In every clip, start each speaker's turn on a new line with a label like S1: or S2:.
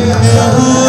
S1: Hare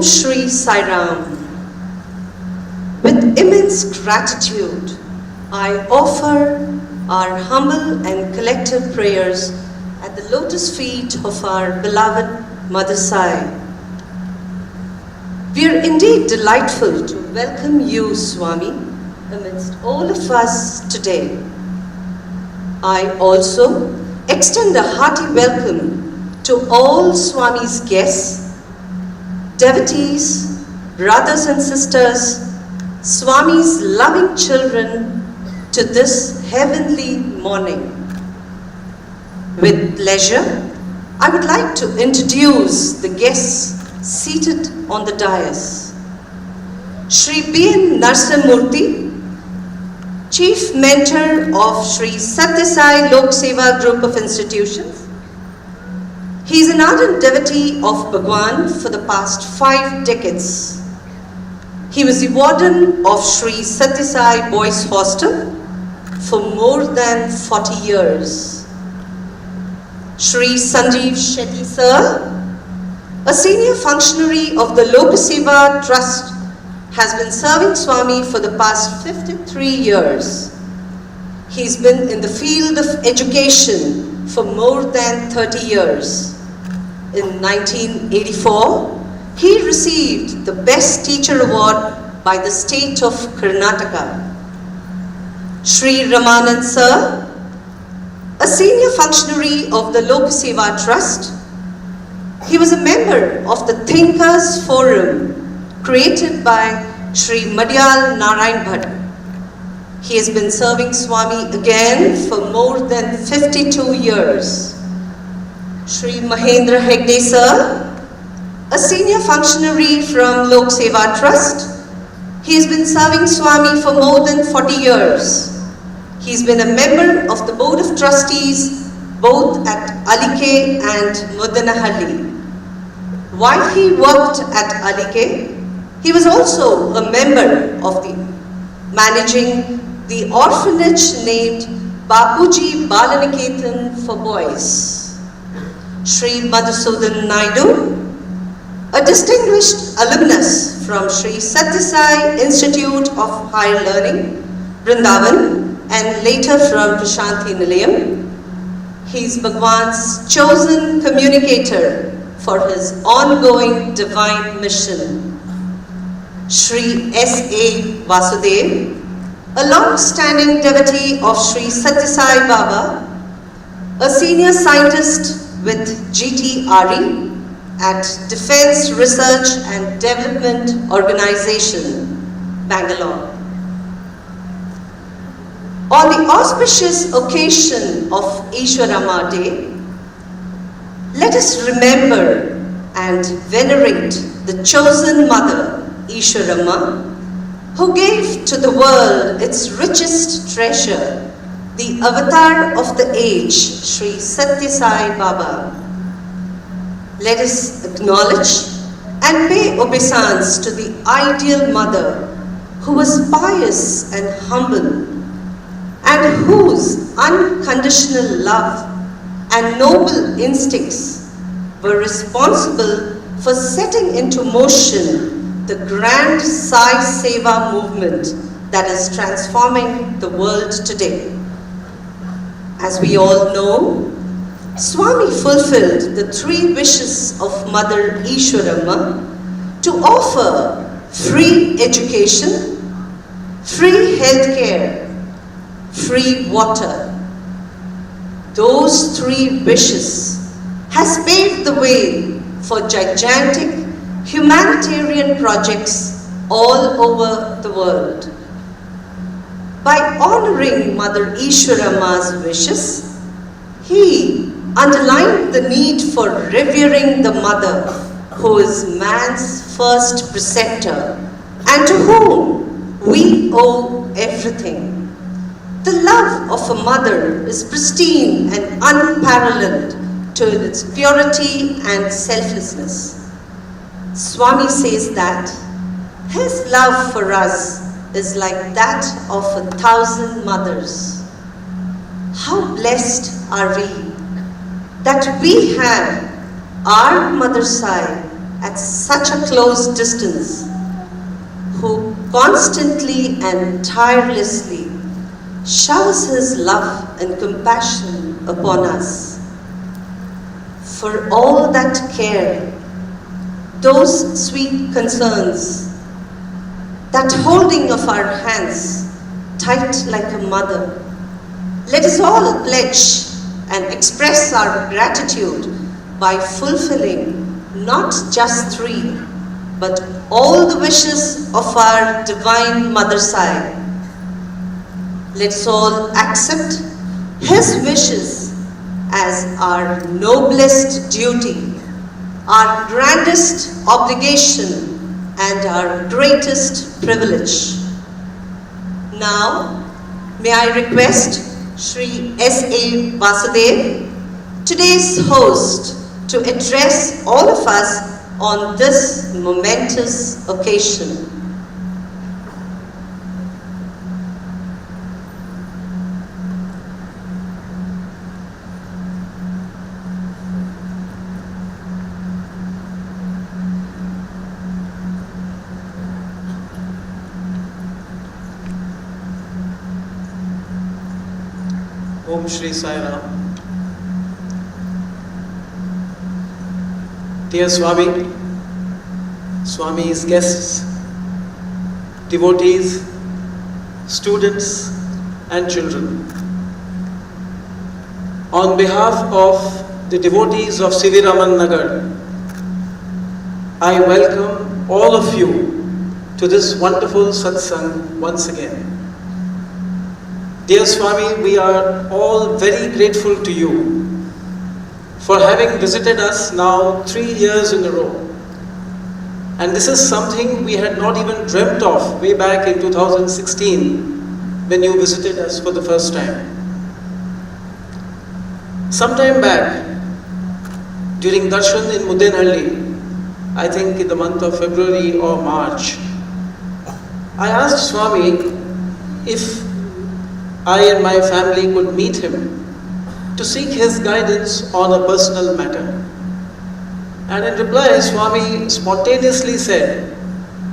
S1: Om Shri Sai Ram. With immense gratitude, I offer our humble and collective prayers at the lotus feet of our beloved Mother Sai. We are indeed delightful to welcome you, Swami, amidst all of us today. I also extend a hearty welcome to all Swami's guests, devotees, brothers and sisters, Swami's loving children to this heavenly morning. With pleasure, I would like to introduce the guests seated on the dais. Shri B N Narasimhamurthy, Chief Mentor of Shri Sathya Lok Seva Group of Institutions. He is an ardent devotee of Bhagwan for the past 5 decades. He was the warden of Shri Sathya Boys Hostel for more than 40 years. Shri Sanjeev Shetty Sir, a senior functionary of the Lok Seva Trust, has been serving Swami for the past 53 years. He's been in the field of education for more than 30 years. In 1984, he received the Best Teacher Award by the state of Karnataka. Shri Raman Sir, a senior functionary of the Lok Seva Trust, he was a member of the Thinkers Forum created by Shri Madhyal Narayan Bhatt. He has been serving Swami again for more than 52 years. Shri Mahendra Hegde Sir, a senior functionary from Lok Seva Trust, he has been serving Swami for more than 40 years. He's been a member of the Board of Trustees both at Alike and Muddenahalli. While he worked at Alike, he was also a member of the managing the orphanage named Bapuji Balaniketan for boys. Shri Madhusudhan Naidu, a distinguished alumnus from Shri Sathya Institute of Higher Learning, Vrindavan, and later from Prashanthi Nilayam. He is Bhagwan's chosen communicator for his ongoing divine mission. Shri S.A. Vasudev, a long-standing devotee of Shri Sathya Sai Baba, a senior scientist with GTRE at Defense Research and Development Organization, Bangalore. On the auspicious occasion of Ishwarama Day, let us remember and venerate the chosen mother, Ishwarama, who gave to the world its richest treasure, the avatar of the age, Shri Sathya Sai Baba. Let us acknowledge and pay obeisance to the ideal mother who was pious and humble, and whose unconditional love and noble instincts were responsible for setting into motion the grand Sai Seva movement that is transforming the world today. As we all know, Swami fulfilled the 3 wishes of Mother Ishwarama to offer free education, free healthcare, free water. Those 3 wishes has paved the way for gigantic humanitarian projects all over the world. By honoring Mother Ishwarama's wishes, he underlined the need for revering the mother who is man's first preceptor and to whom we owe everything. The love of a mother is pristine and unparalleled to its purity and selflessness. Swami says that his love for us is like that of 1,000 mothers. How blessed are we that we have our Mother Sai at such a close distance, who constantly and tirelessly showers his love and compassion upon us. For all that care, those sweet concerns, that holding of our hands tight like a mother, let us all pledge and express our gratitude by fulfilling not just 3, but all the wishes of our Divine Mother Sai. Let's all accept his wishes as our noblest duty, our grandest obligation, and our greatest privilege. Now, may I request Shri S.A. Vasudev, today's host, to address all of us on this momentous occasion.
S2: Om Shri Sai Ram. Dear Swami, Swami's guests, devotees, students and children. On behalf of the devotees of Raman Nagar, I welcome all of you to this wonderful satsang once again. Dear Swami, we are all very grateful to you for having visited us now 3 years in a row. And this is something we had not even dreamt of way back in 2016 when you visited us for the first time. Sometime back, during darshan in Muddenahalli, I think in the month of February or March, I asked Swami if I and my family could meet him to seek his guidance on a personal matter. And in reply, Swami spontaneously said,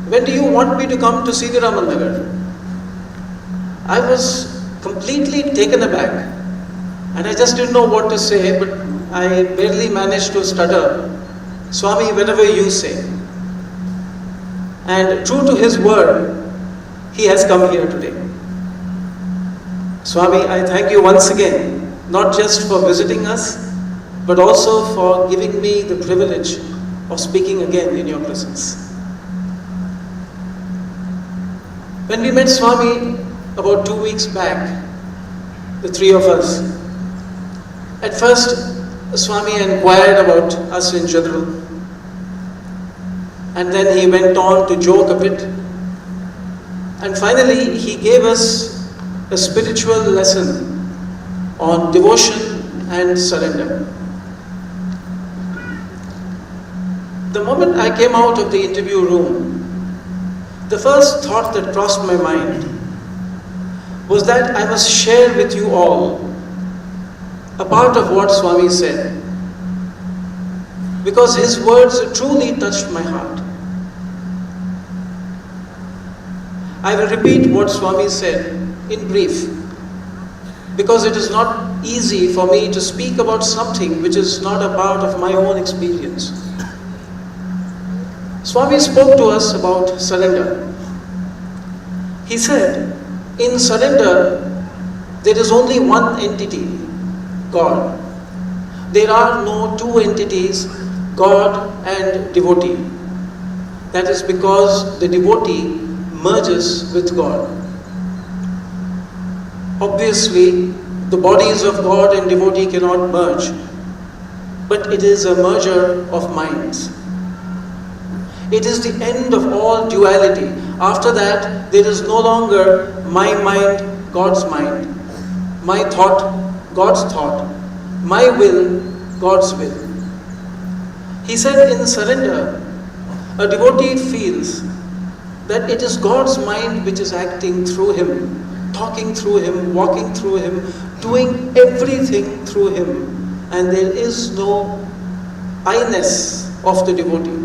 S2: "When do you want me to come to Raman Nagar?" I was completely taken aback and I just didn't know what to say, but I barely managed to stutter, "Swami, whenever you say." And true to his word, he has come here today. Swami, I thank you once again, not just for visiting us, but also for giving me the privilege of speaking again in your presence. When we met Swami about 2 weeks back, the 3 of us, at first Swami inquired about us in general, and then he went on to joke a bit, and finally he gave us a spiritual lesson on devotion and surrender. The moment I came out of the interview room, the first thought that crossed my mind was that I must share with you all a part of what Swami said, because his words truly touched my heart. I will repeat what Swami said in brief, because it is not easy for me to speak about something which is not a part of my own experience. Swami spoke to us about surrender. He said, in surrender, there is only one entity, God. There are no 2 entities, God and devotee. That is because the devotee merges with God. Obviously, the bodies of God and devotee cannot merge, but it is a merger of minds. It is the end of all duality. After that, there is no longer my mind, God's mind, my thought, God's thought, my will, God's will. He said in surrender, a devotee feels that it is God's mind which is acting through him, talking through him, walking through him, doing everything through him, and there is no I-ness of the devotee.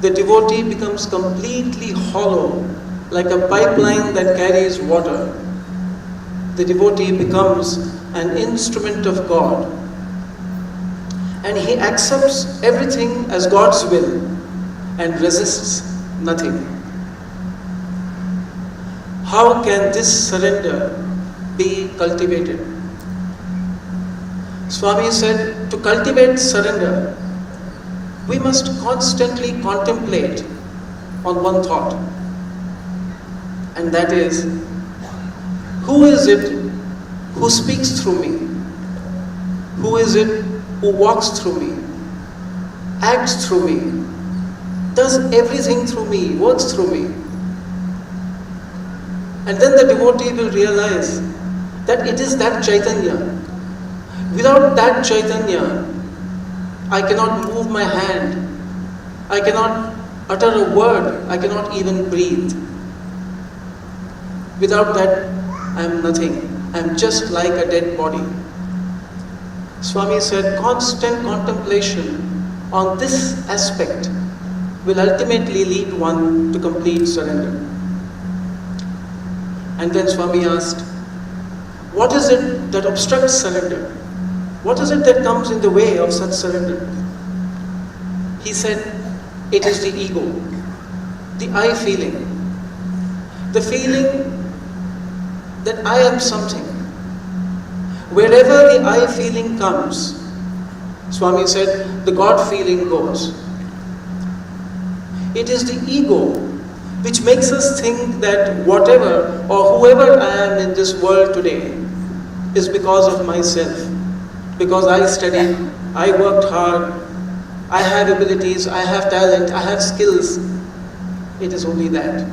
S2: the devotee becomes completely hollow, like a pipeline that carries water. The devotee becomes an instrument of God, and he accepts everything as God's will and resists nothing. How can this surrender be cultivated? Swami said, to cultivate surrender, we must constantly contemplate on one thought, and that is, who is it who speaks through me? Who is it who walks through me, acts through me, does everything through me, works through me? And then the devotee will realize that it is that Chaitanya. Without that Chaitanya, I cannot move my hand, I cannot utter a word, I cannot even breathe. Without that, I am nothing. I am just like a dead body. Swami said, constant contemplation on this aspect will ultimately lead one to complete surrender. And then Swami asked, what is it that obstructs surrender? What is it that comes in the way of such surrender? He said, it is the ego, the I feeling, the feeling that I am something. Wherever the I feeling comes, Swami said, the God feeling goes. It is the ego which makes us think that whatever or whoever I am in this world today is because of myself. Because I studied, I worked hard, I have abilities, I have talent, I have skills. It is only that.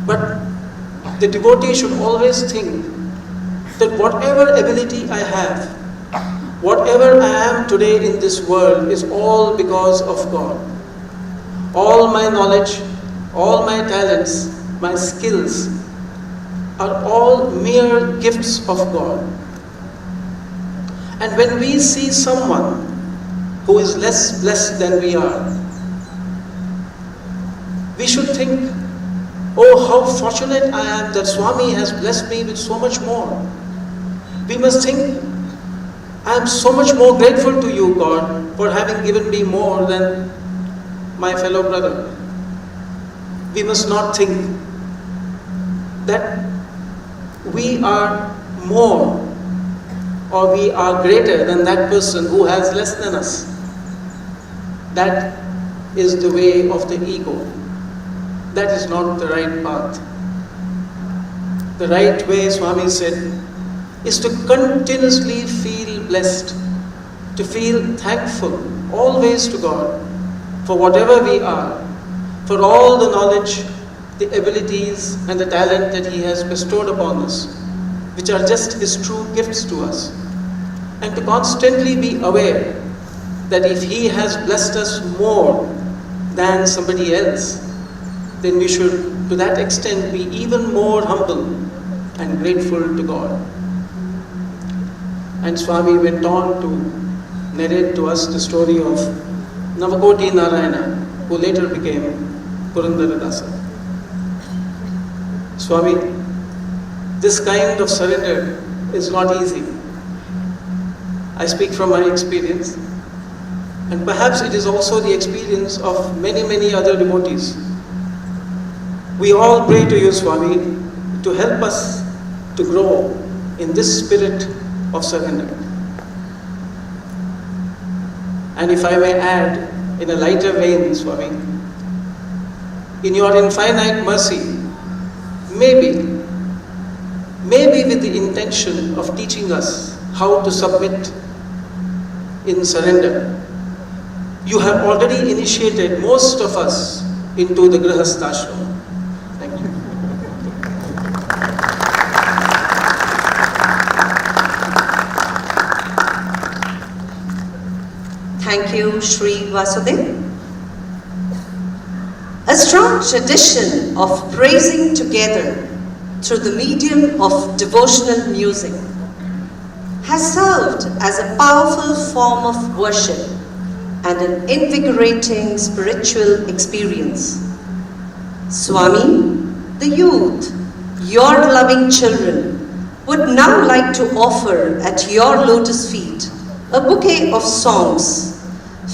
S2: But the devotee should always think that whatever ability I have, whatever I am today in this world is all because of God. All my knowledge, all my talents, my skills are all mere gifts of God. And when we see someone who is less blessed than we are, we should think, oh, how fortunate I am that Swami has blessed me with so much more. We must think, I am so much more grateful to you, God, for having given me more than my fellow brother. We must not think that we are more or we are greater than that person who has less than us. That is the way of the ego. That is not the right path. The right way, Swami said, is to continuously feel blessed, to feel thankful always to God for whatever we are, for all the knowledge, the abilities and the talent that He has bestowed upon us, which are just His true gifts to us. And to constantly be aware that if He has blessed us more than somebody else, then we should, to that extent, be even more humble and grateful to God. And Swami went on to narrate to us the story of Navakoti Narayana, who later became Purandaradasa. Swami, this kind of surrender is not easy. I speak from my experience, and perhaps it is also the experience of many, many other devotees. We all pray to you, Swami, to help us to grow in this spirit of surrender. And if I may add, in a lighter vein, Swami, in your infinite mercy, maybe with the intention of teaching us how to submit in surrender, you have already initiated most of us into the Grihasthashram. Thank you.
S1: Thank you, Sri Vasudev. A strong tradition of praising together through the medium of devotional music has served as a powerful form of worship and an invigorating spiritual experience. Swami, the youth, your loving children, would now like to offer at your lotus feet a bouquet of songs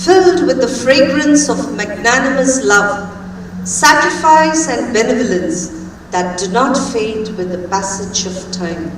S1: filled with the fragrance of magnanimous love, sacrifice and benevolence that do not fade with the passage of time.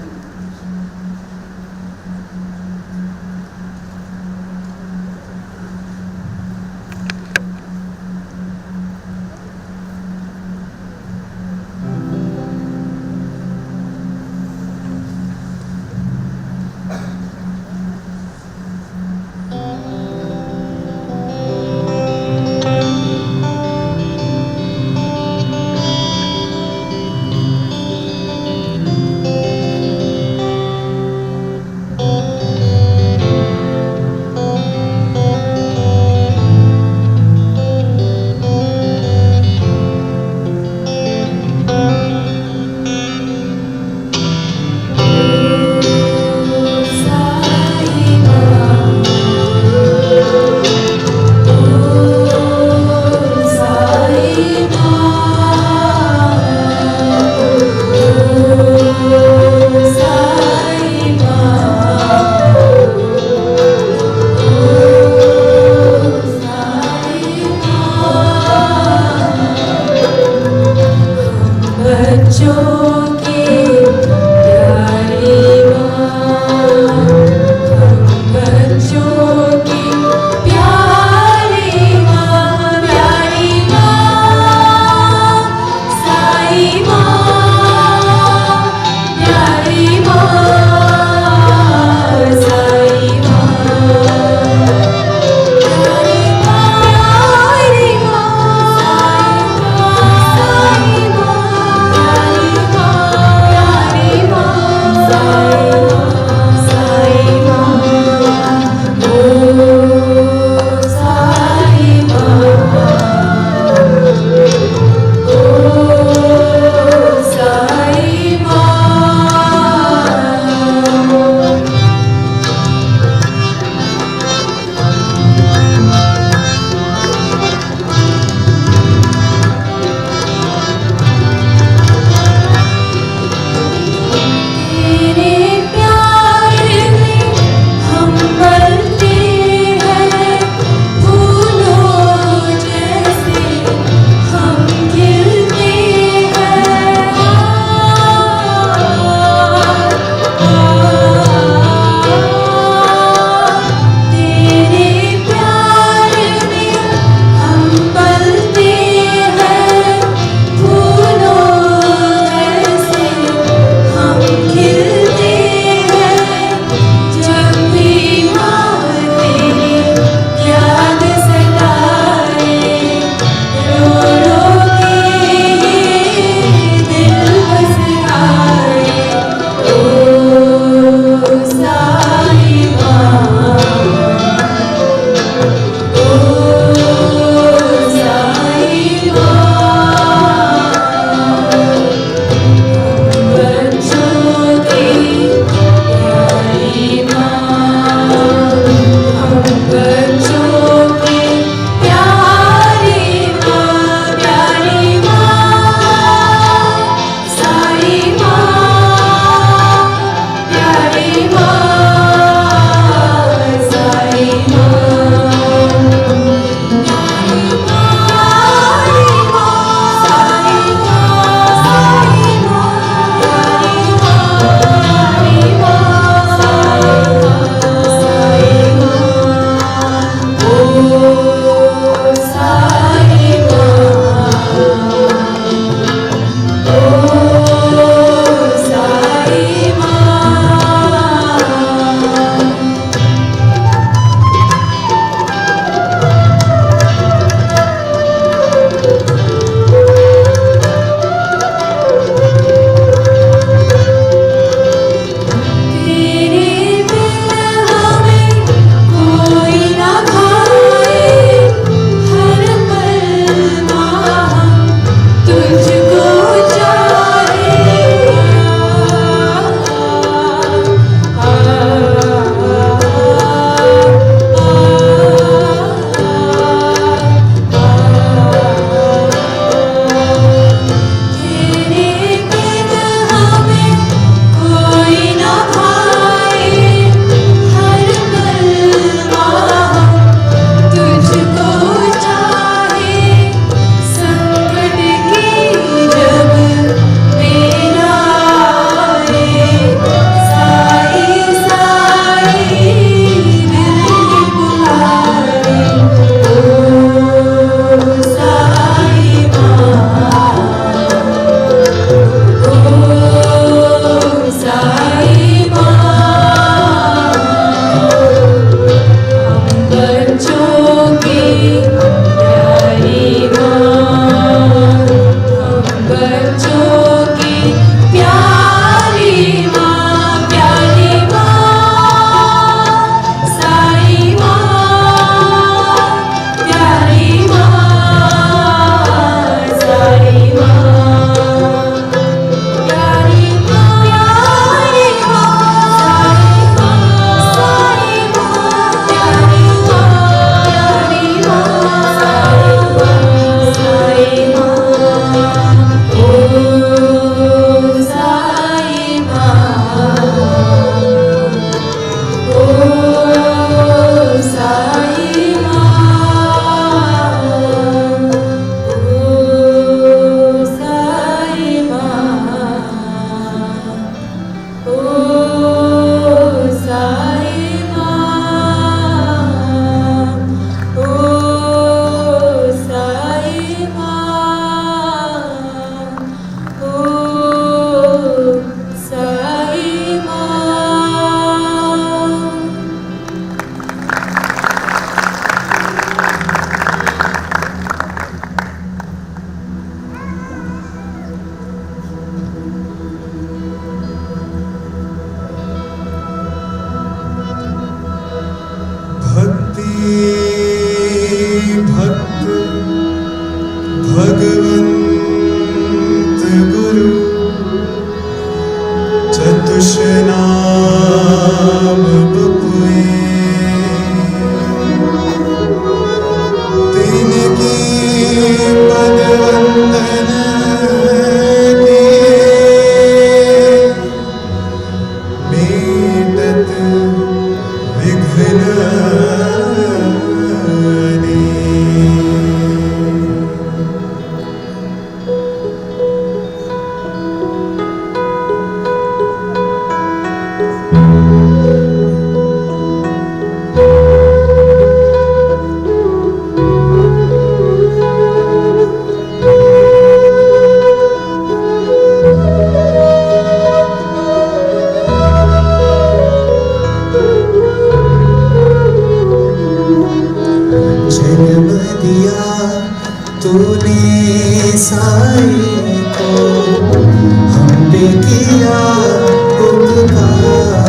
S3: किया उपकार,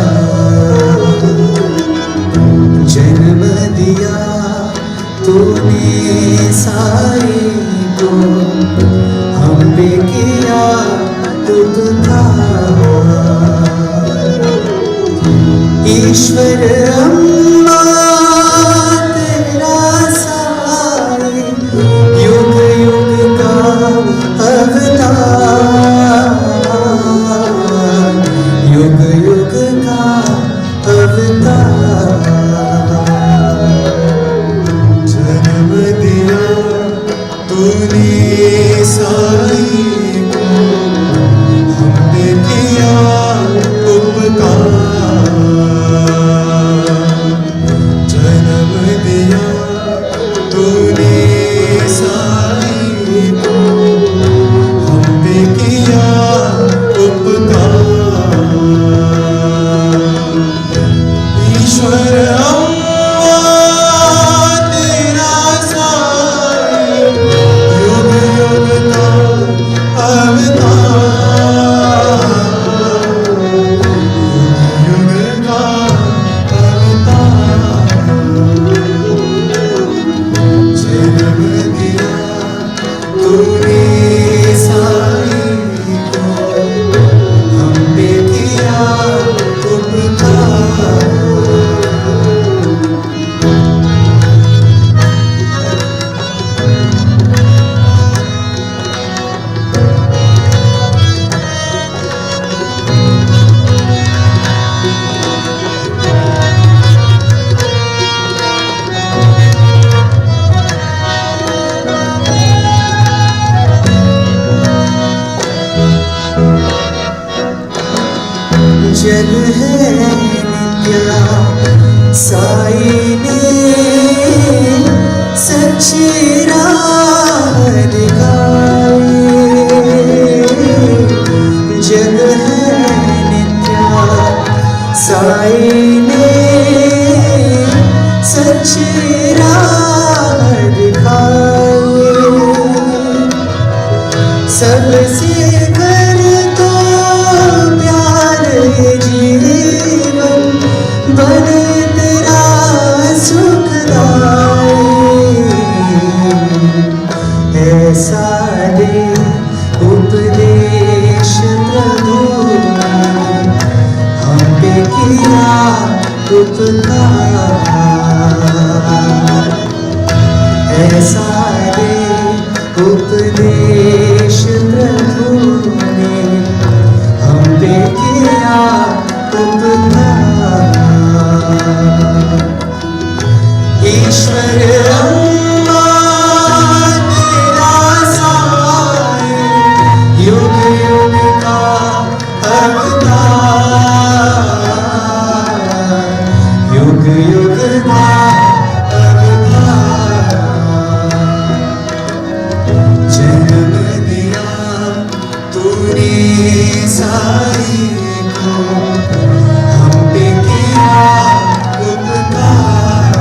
S3: जन्म दिया तूने साई को, हम पे किया उपकार। ईश्वर अम्मा तेरा साई, युग युग का अवतार, युग युग का अवतार। जन्म दिया तूने साई को, हमने किया उपकार, जन्म दिया तूने साई को, हमने किया उपकार। ईश्वर अम्मा तेरा साई, युग युग का अवतार, युग युग का अवतार। जन्म दिया तूने साई को, हम पे किया उपकार। जल है नित्या साई ने सच्ची राह दिखाई, जल है नित्या साई ने सच्ची राह दिखाई। सबसे कर तो प्यार जीवन बने तेरा सुखदाई, ऐसा दे उपदेश प्रभु ने, हम पे किया उपकार। ऐसा दे उपदेश प्रभु ने, हम पे किया उपकार। ईश्वर अम्मा तेरा साई, युग युग का अवतार, युग युग का अवतार। जन्म दिया तूने साई को, हम पे किया उपकार।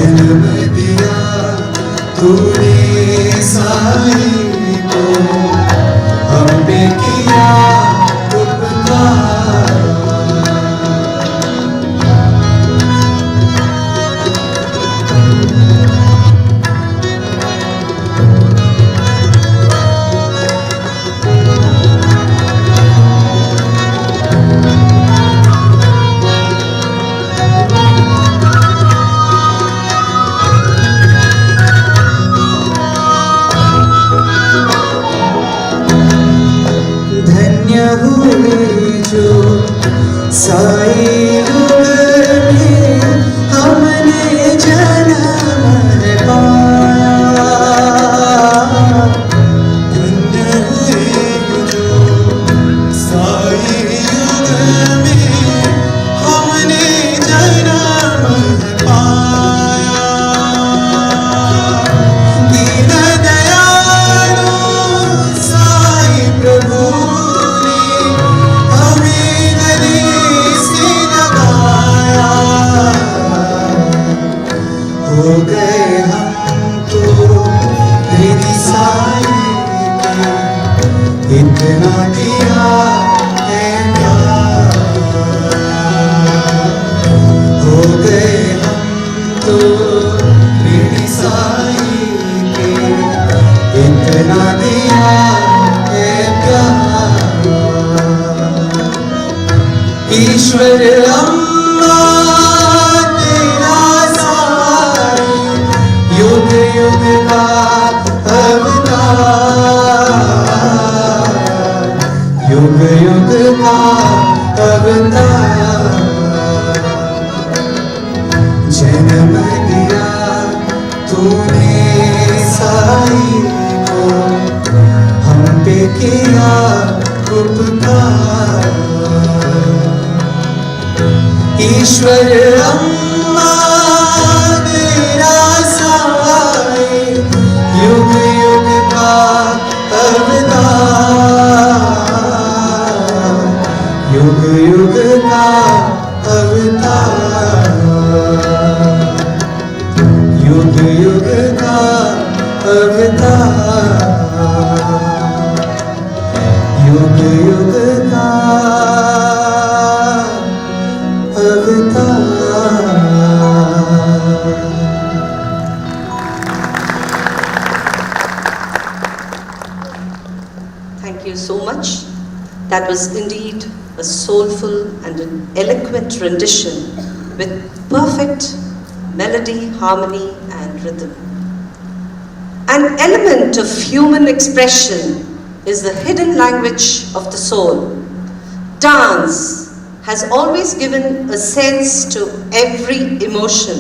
S3: जन्म दिया तूने साई को, हम पे किया उपकार। धन्य हुए जो साई युग में हमने जन्म पाया। धन्य हुए जो साई युग में हमने जन्म पाया। दीन दयालु साई प्रभु ने हमें गले से लगाया। हो गए हम तो तेरी साई के, इतना दिया है प्यार। हो गए हम तो तेरी साई के, इतना दिया है प्यार। ईश्वर अम्मा तेरा साई, युग युग का अवतार, युग युग का अवतार। जन्म दिया तूने साई को, हम पे किया उपकार। ईश्वर अम्मा तेरा साई, युग युग का अवतार, युग युग का अवतार, युग युग का अवतार, युग युग का
S1: Thank you so much. That was indeed a soulful and an eloquent rendition with perfect melody, harmony, and rhythm. An element of human expression is the hidden language of the soul. Dance has always given a sense to every emotion.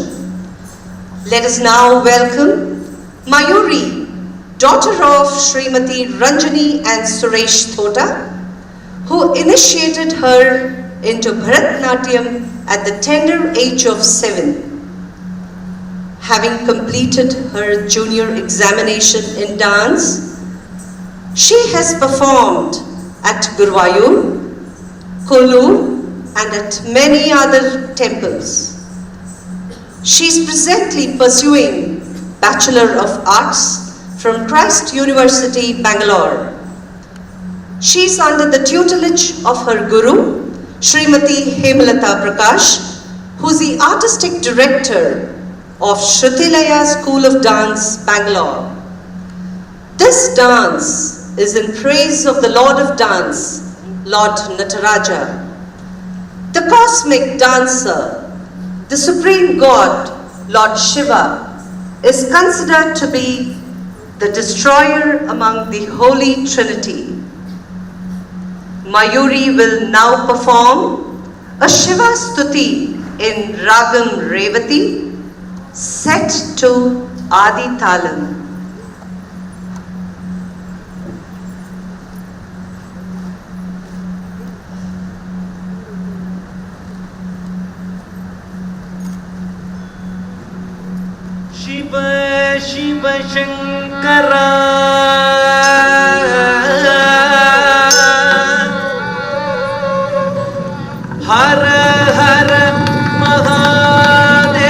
S1: Let us now welcome Mayuri, daughter of Srimati Ranjani and Suresh Thota, who initiated her into Bharatnatyam at the tender age of 7. Having completed her junior examination in dance, she has performed at Guruvayur, Kollur, and at many other temples. She is presently pursuing Bachelor of Arts from Christ University, Bangalore. She is under the tutelage of her guru, Srimati Hemalata Prakash, who is the artistic director of Shrutilaya School of Dance, Bangalore. This dance is in praise of the Lord of Dance, Lord Nataraja. The cosmic dancer, the supreme god, Lord Shiva, is considered to be the destroyer among the Holy Trinity. Mayuri will now perform a Shiva Stuti in Ragam Revati, set to Adi Talam.
S4: Shiv Shiv Shankara हर हर महादेव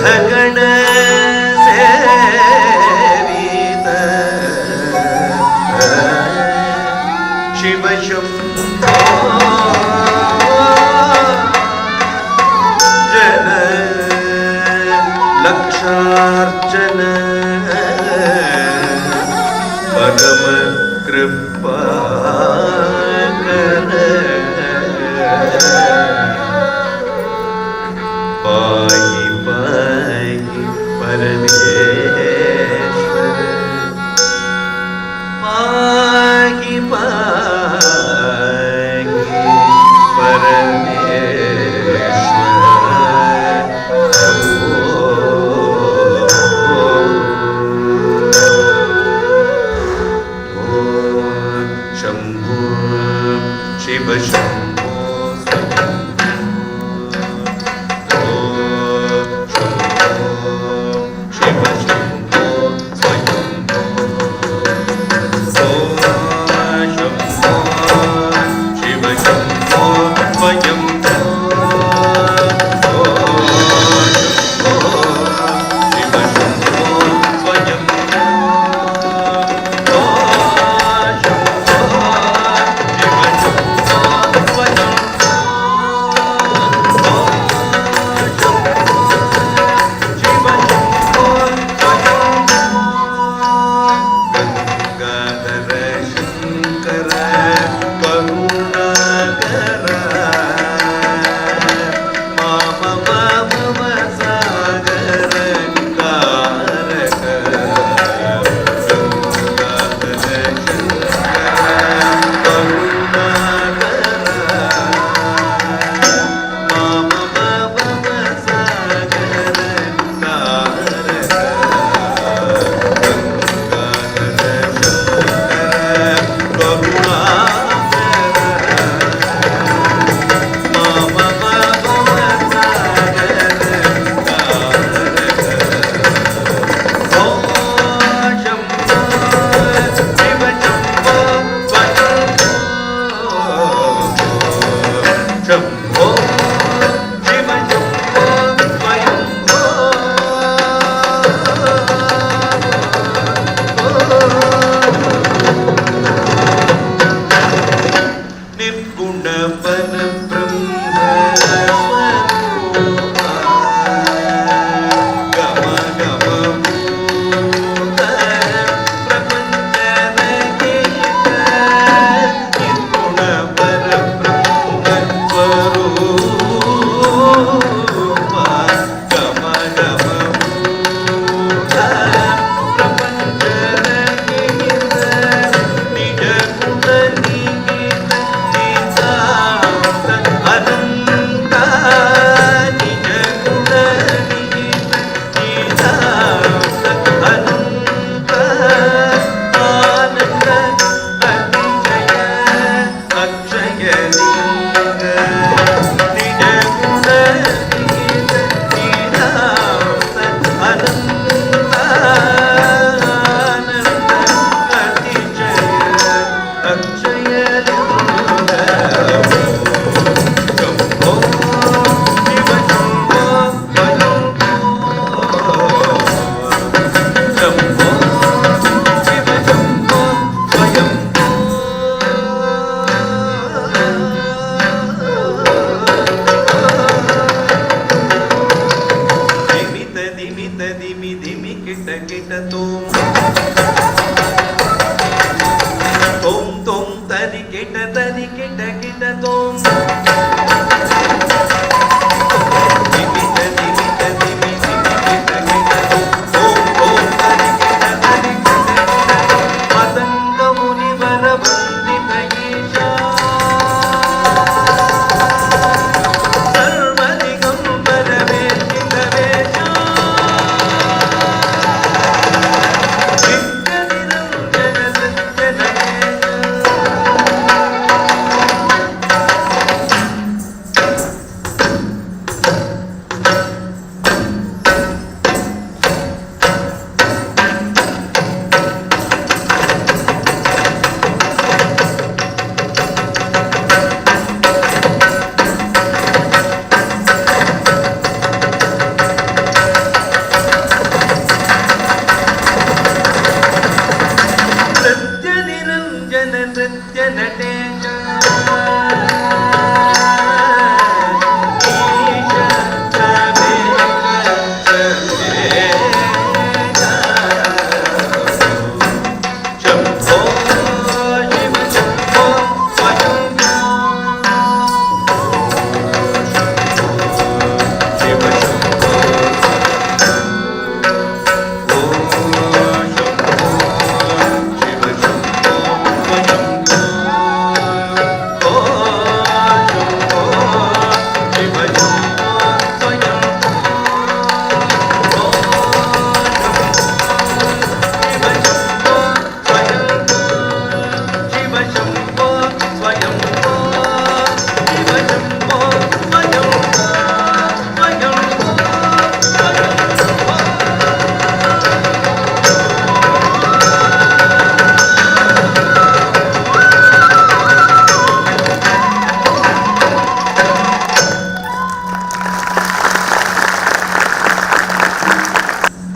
S4: गण सेवित शिव शंभो जन लक्षार्चन परम कृपा पाहि पाहि परमेश्वर पाहि पाहि परमेश्वर Shambho Shiv Shambho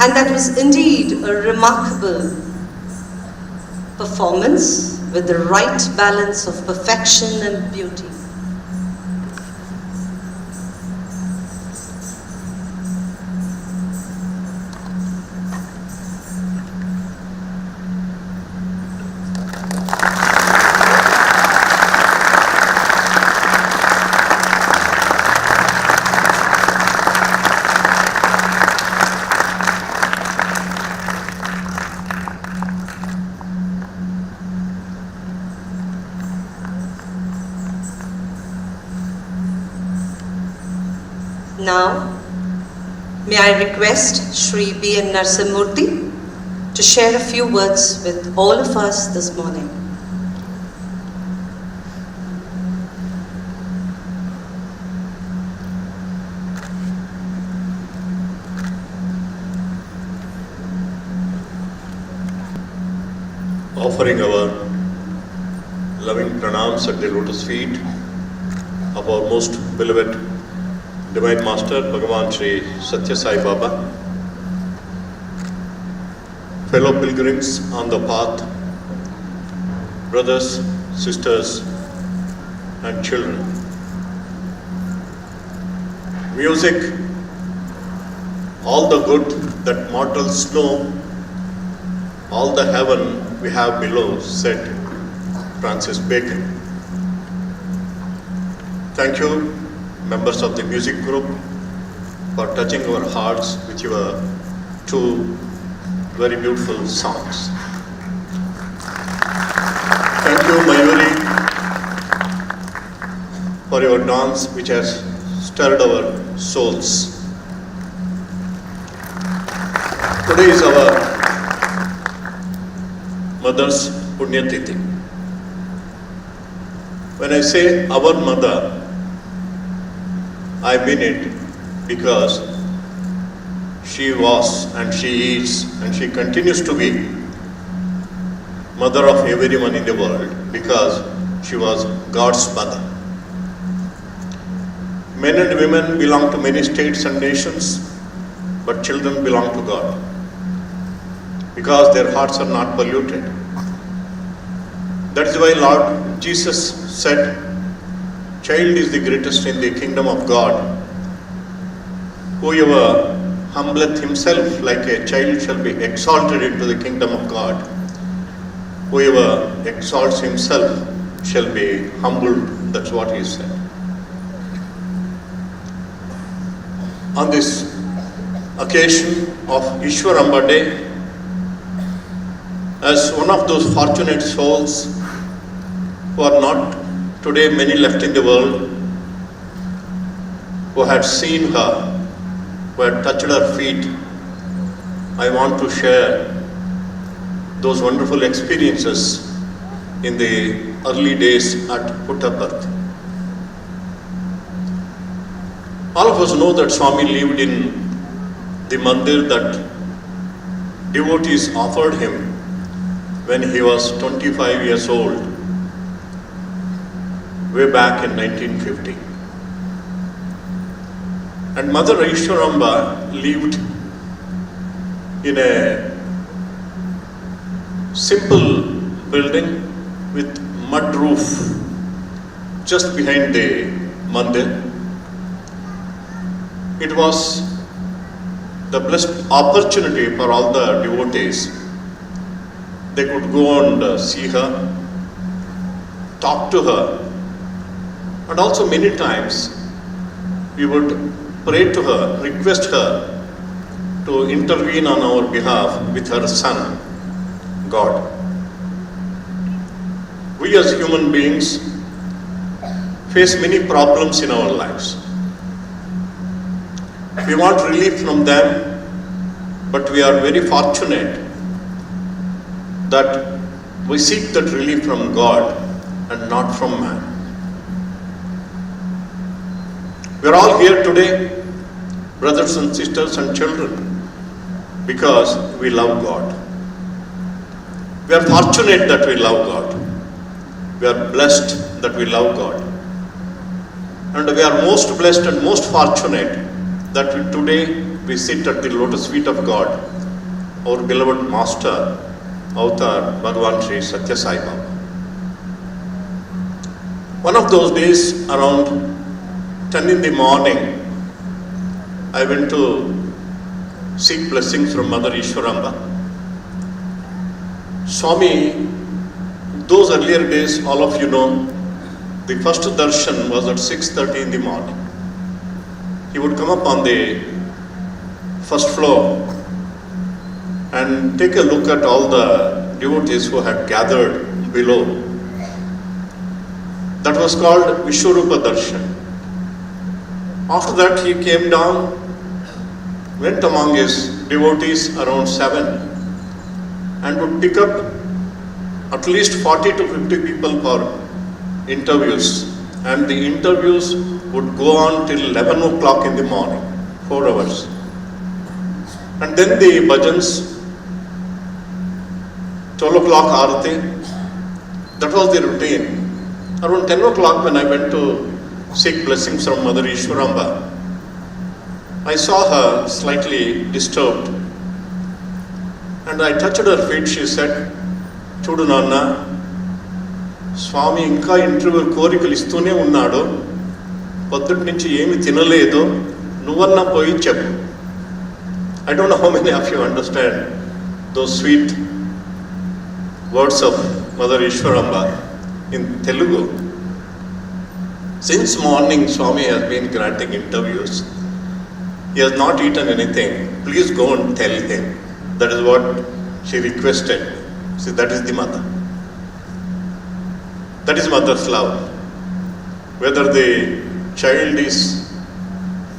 S1: And that was indeed a remarkable performance with the right balance of perfection and beauty. Now, may I request Shri B N Narasimhamurthy to share a few words with all of us this morning.
S5: Offering our loving pranams at the lotus feet of our most beloved Divine Master, Bhagwan Sri Sathya Sai Baba, fellow pilgrims on the path, brothers, sisters, and children. Music, all the good that mortals know, all the heaven we have below, said Francis Bacon. Thank you, members of the music group, for touching our hearts with your two very beautiful songs. Thank you, Mayuri, for your dance which has stirred our souls. Today is our mother's Punyatithi. When I say our mother, I mean it because she was and she is and she continues to be mother of everyone in the world because she was God's mother. Men and women belong to many states and nations, but children belong to God because their hearts are not polluted. That is why Lord Jesus said, "Child is the greatest in the kingdom of God. Whoever humbleth himself like a child shall be exalted into the kingdom of God. Whoever exalts himself shall be humbled." That's what he said. On this occasion of Ishwaramba Day, as one of those fortunate souls who are not today many left in the world, who had seen her, who had touched her feet, I want to share those wonderful experiences in the early days at Puttaparthi. All of us know that Swami lived in the mandir that devotees offered him when he was 25 years old, way back in 1950. And Mother Ishwaramba lived in a simple building with mud roof just behind the mandir. It was the blessed opportunity for all the devotees. They could go and see her, talk to her, and also many times we would pray to her, request her to intervene on our behalf with her son, God. We as human beings face many problems in our lives. We want relief from them, but we are very fortunate that we seek that relief from God and not from man. We are all here today, brothers and sisters and children, because we love God. We are fortunate that we love God. We are blessed that we love God. And we are most blessed and most fortunate that today we sit at the lotus feet of God, our beloved Master, Avatar, Bhagwan Sri Sathya Sai Baba. One of those days, around 10 in the morning, I went to seek blessings from Mother Ishwaramba. Swami, those earlier days, all of you know, the first darshan was at 6:30 in the morning. He would come up on the first floor and take a look at all the devotees who had gathered below. That was called Vishwarupa Darshan. After that, he came down, went among his devotees around 7 and would pick up at least 40 to 50 people for interviews. And the interviews would go on till 11 o'clock in the morning, 4 hours. And then the bhajans, 12 o'clock arati, that was the routine. Around 10 o'clock when I went to seek blessings from Mother Ishwaramba, I saw her slightly disturbed. And I touched her feet. She said, "Chudu Nanna, Swami inka interview కోరికలు ఇస్తూనే ఉన్నాడు, పొద్దుటి నుంచి ఏమి తినలేదు, నువ్వన్నా పోయి చెప్పు." I don't know how many of you understand those sweet words of Mother Ishwaramba in Telugu. Since morning, Swami has been granting interviews. He has not eaten anything. Please go and tell him. That is what she requested. See, that is the mother. That is mother's love. Whether the child is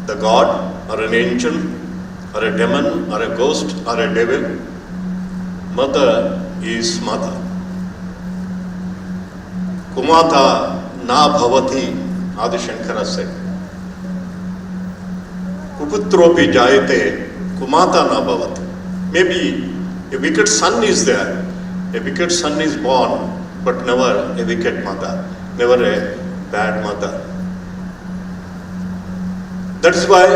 S5: the God or an angel or a demon or a ghost or a devil, mother is mother. Kumata na bhavati, Adi Shankara said. Kuputropi jayate, kumata na bhavati. Maybe a wicked son is there, a wicked son is born, but never a wicked mother, never a bad mother. That is why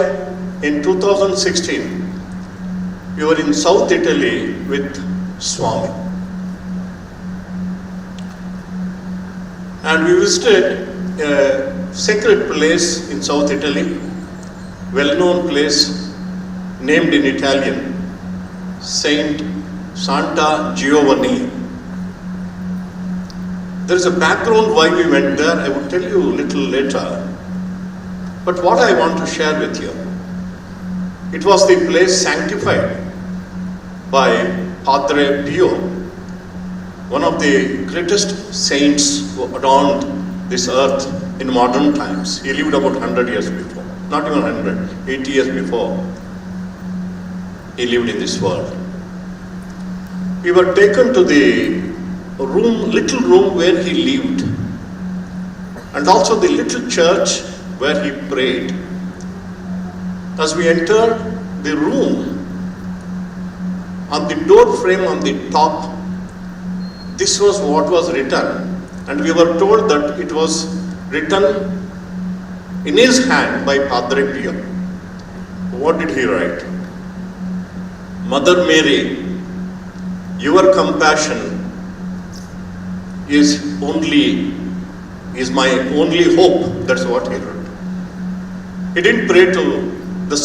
S5: in 2016, we were in South Italy with Swami. And we visited a sacred place in South Italy, well-known place named in Italian, Saint Santa Giovanni. There is a background why we went there. I will tell you a little later. But what I want to share with you, it was the place sanctified by Padre Pio, one of the greatest saints who adorned this earth in modern times. He lived about 100 years before, not even 100, 80 years before he lived in this world. We were taken to the little room where he lived, and also the little church where he prayed. As we entered the room, on the door frame on the top, this was what was written, and we were told that it was written in his hand by Padre Pio. What did he write? "Mother Mary, your compassion is my only hope." That's what he wrote. He didn't pray to the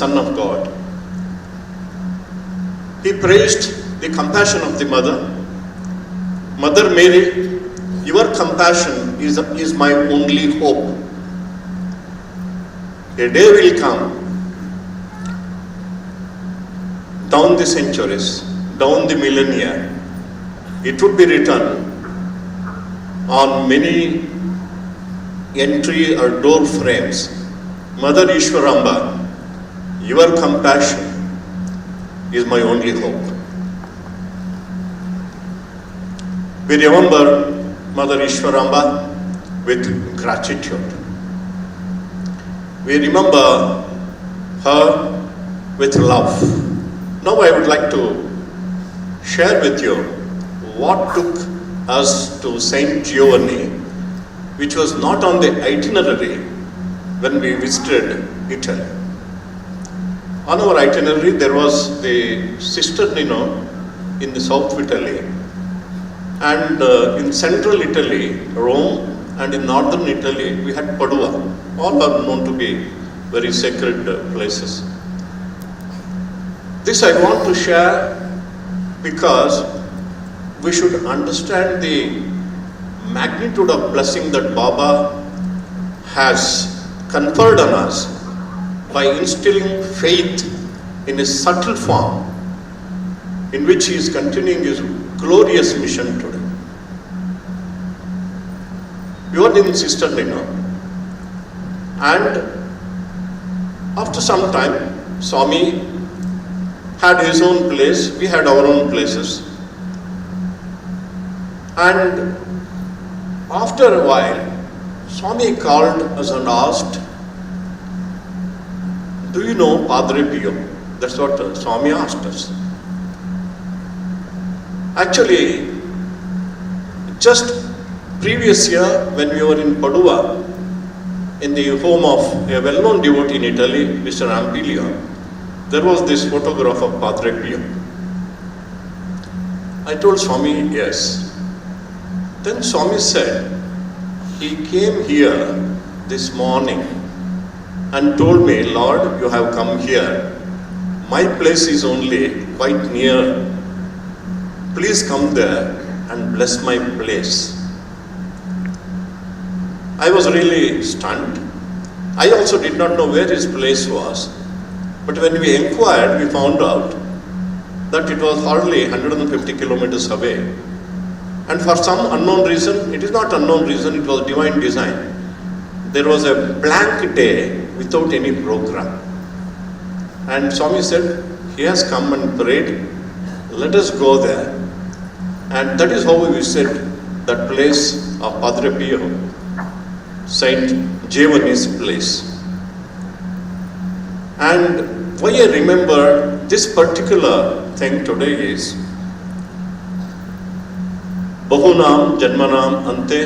S5: Son of God. He praised the compassion of the mother. "Mother Mary, your compassion is my only hope. A day will come, down the centuries, down the millennia, it would be written on many entry or door frames, Mother Ishwaramba, your compassion is my only hope." We remember Mother Ishwaramba with gratitude. We remember her with love. Now I would like to share with you what took us to Saint Giovanni, which was not on the itinerary when we visited Italy. On our itinerary, there was the cisternino in the south of Italy, and in central Italy, Rome, and in northern Italy, we had Padua. All are known to be very sacred places. This I want to share because we should understand the magnitude of blessing that Baba has conferred on us by instilling faith in a subtle form in which he is continuing his glorious mission today. We were in Cisternino, and after some time, Swami had his own place, we had our own places, and after a while, Swami called us and asked, "Do you know Padre Pio?" That's what Swami asked us. Actually, just previous year when we were in Padua, in the home of a well-known devotee in Italy, Mr. Ampilio, there was this photograph of Padre Pio. I told Swami, yes. Then Swami said, he came here this morning and told me, "Lord, you have come here. My place is only quite near. Please come there and bless my place." I was really stunned. I also did not know where his place was. But when we inquired, we found out that it was hardly 150 kilometers away. And for some unknown reason, it is not unknown reason, it was divine design. There was a blank day without any program. And Swami said, he has come and prayed, let us go there. And that is how we said that place of Padre Pio, Saint Giovanni's place. And why I remember this particular thing today is Bahunam Janmanam Ante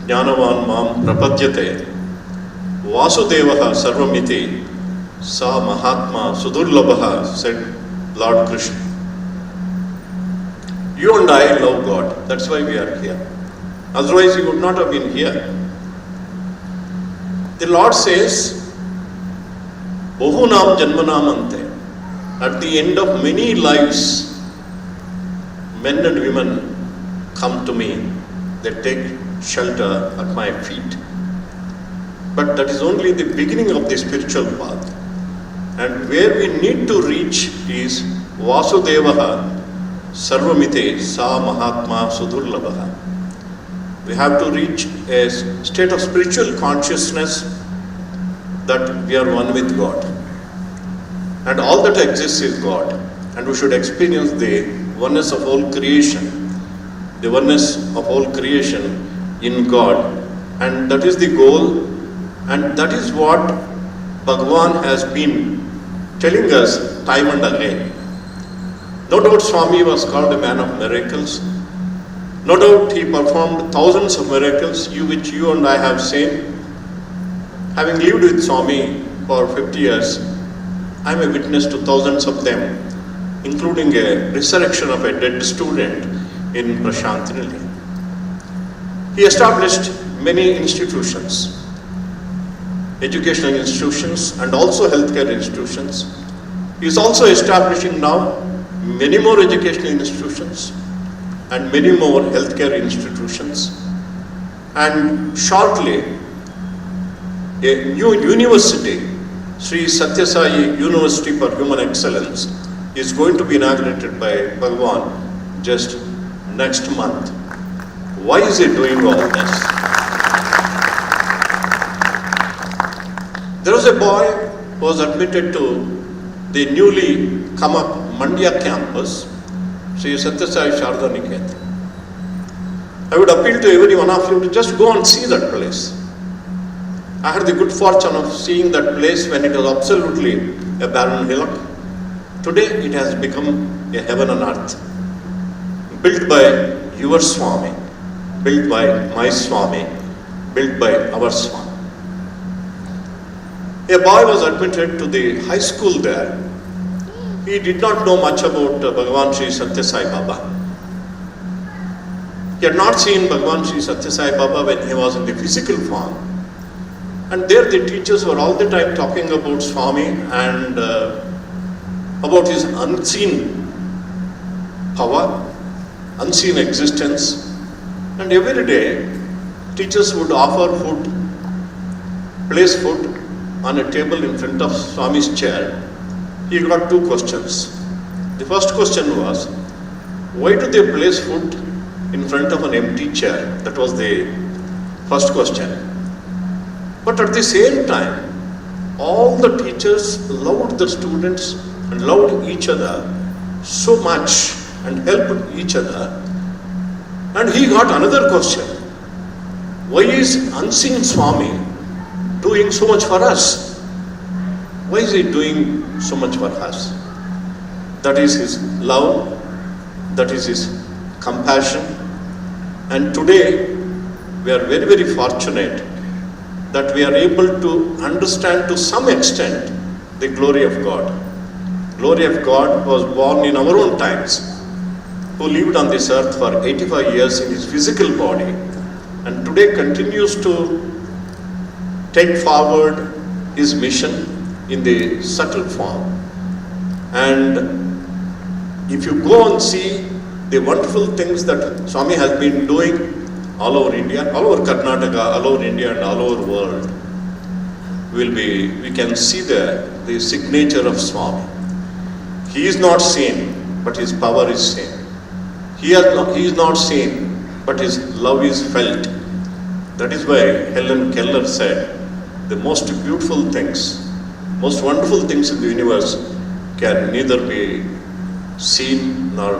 S5: Jnanavan Mam Prapadyate Vasudevaha Sarvamiti Sa Mahatma Sudurlabha, said Lord Krishna. You and I love God, that's why we are here. Otherwise you would not have been here. The Lord says, Bahunam Janmanam Ante. At the end of many lives, men and women come to me, they take shelter at my feet. But that is only the beginning of the spiritual path. And where we need to reach is Vasudevaha Sarvamite Sa Mahatma Sudurlabha. We have to reach a state of spiritual consciousness that we are one with God. And all that exists is God. And we should experience the oneness of all creation. The oneness of all creation in God. And that is the goal. And that is what Bhagwan has been telling us time and again. No doubt Swami was called a man of miracles. No doubt he performed thousands of miracles, which you and I have seen. Having lived with Swami for 50 years, I am a witness to thousands of them, including a resurrection of a dead student in Prashantinali. He established many institutions, educational institutions and also healthcare institutions. He is also establishing now many more educational institutions and many more healthcare institutions. And shortly, a new university, Sri Sathya Sai University for Human Excellence, is going to be inaugurated by Bhagwan just next month. Why is he doing all this? There was a boy who was admitted to the newly come up Mandya campus, Sri Sathya Sai Sharda Niketan. I would appeal to every one of you to just go and see that place. I had the good fortune of seeing that place when it was absolutely a barren hillock. Today it has become a heaven on earth. Built by your Swami, built by my Swami, built by our Swami. A boy was admitted to the high school there he did not know much about Bhagwan Sri Sathya Sai Baba. He had not seen Bhagwan Sri Sathya Sai Baba when he was in the physical form. And there the teachers were all the time talking about Swami and about his unseen power, unseen existence. And every day, teachers would offer food, place food on a table in front of Swami's chair. He got two questions. The first question was, why do they place food in front of an empty chair? That was the first question. But at the same time, all the teachers loved the students and loved each other so much and helped each other. And he got another question. Why is unseen Swami doing so much for us? Why is he doing so much for us? That is his love, that is his compassion. And today, we are very, very fortunate that we are able to understand to some extent the glory of God. Glory of God was born in our own times, who lived on this earth for 85 years in his physical body, and today continues to take forward his mission in the subtle form. And if you go and see the wonderful things that Swami has been doing all over India, all over Karnataka, all over India and all over world, we can see the signature of Swami. He is not seen, but his power is seen. He is not seen, but his love is felt. That is why Helen Keller said, the most beautiful things, most wonderful things in the universe can neither be seen nor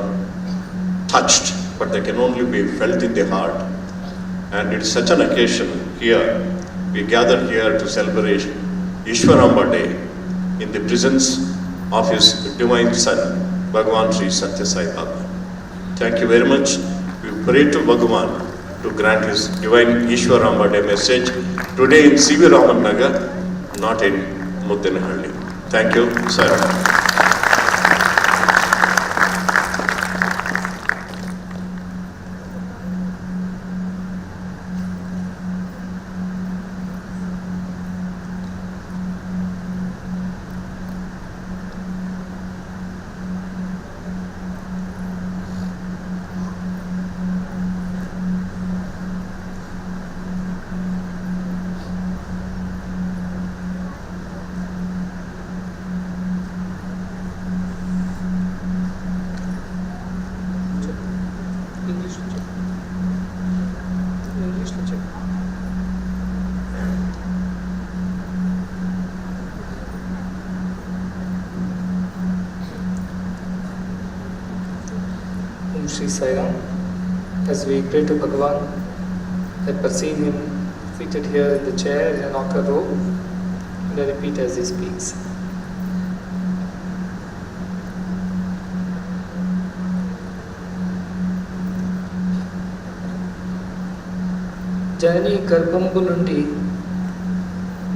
S5: touched, but they can only be felt in the heart. And it is such an occasion here, we gather here to celebrate Ishwaramba Day in the presence of his divine son, Bhagwan Sri Sathya Sai Baba. Thank you very much. We pray to Bhagwan to grant his divine Ishwaramba Day message today in CV Raman Nagar, not in Muddenahalli. Thank you, Sai Matha.
S6: Sri Sai Ram. As we pray to Bhagwan, I perceive him seated here in the chair in an ochre robe, and I repeat as he speaks. జనని గర్భంబు నుండి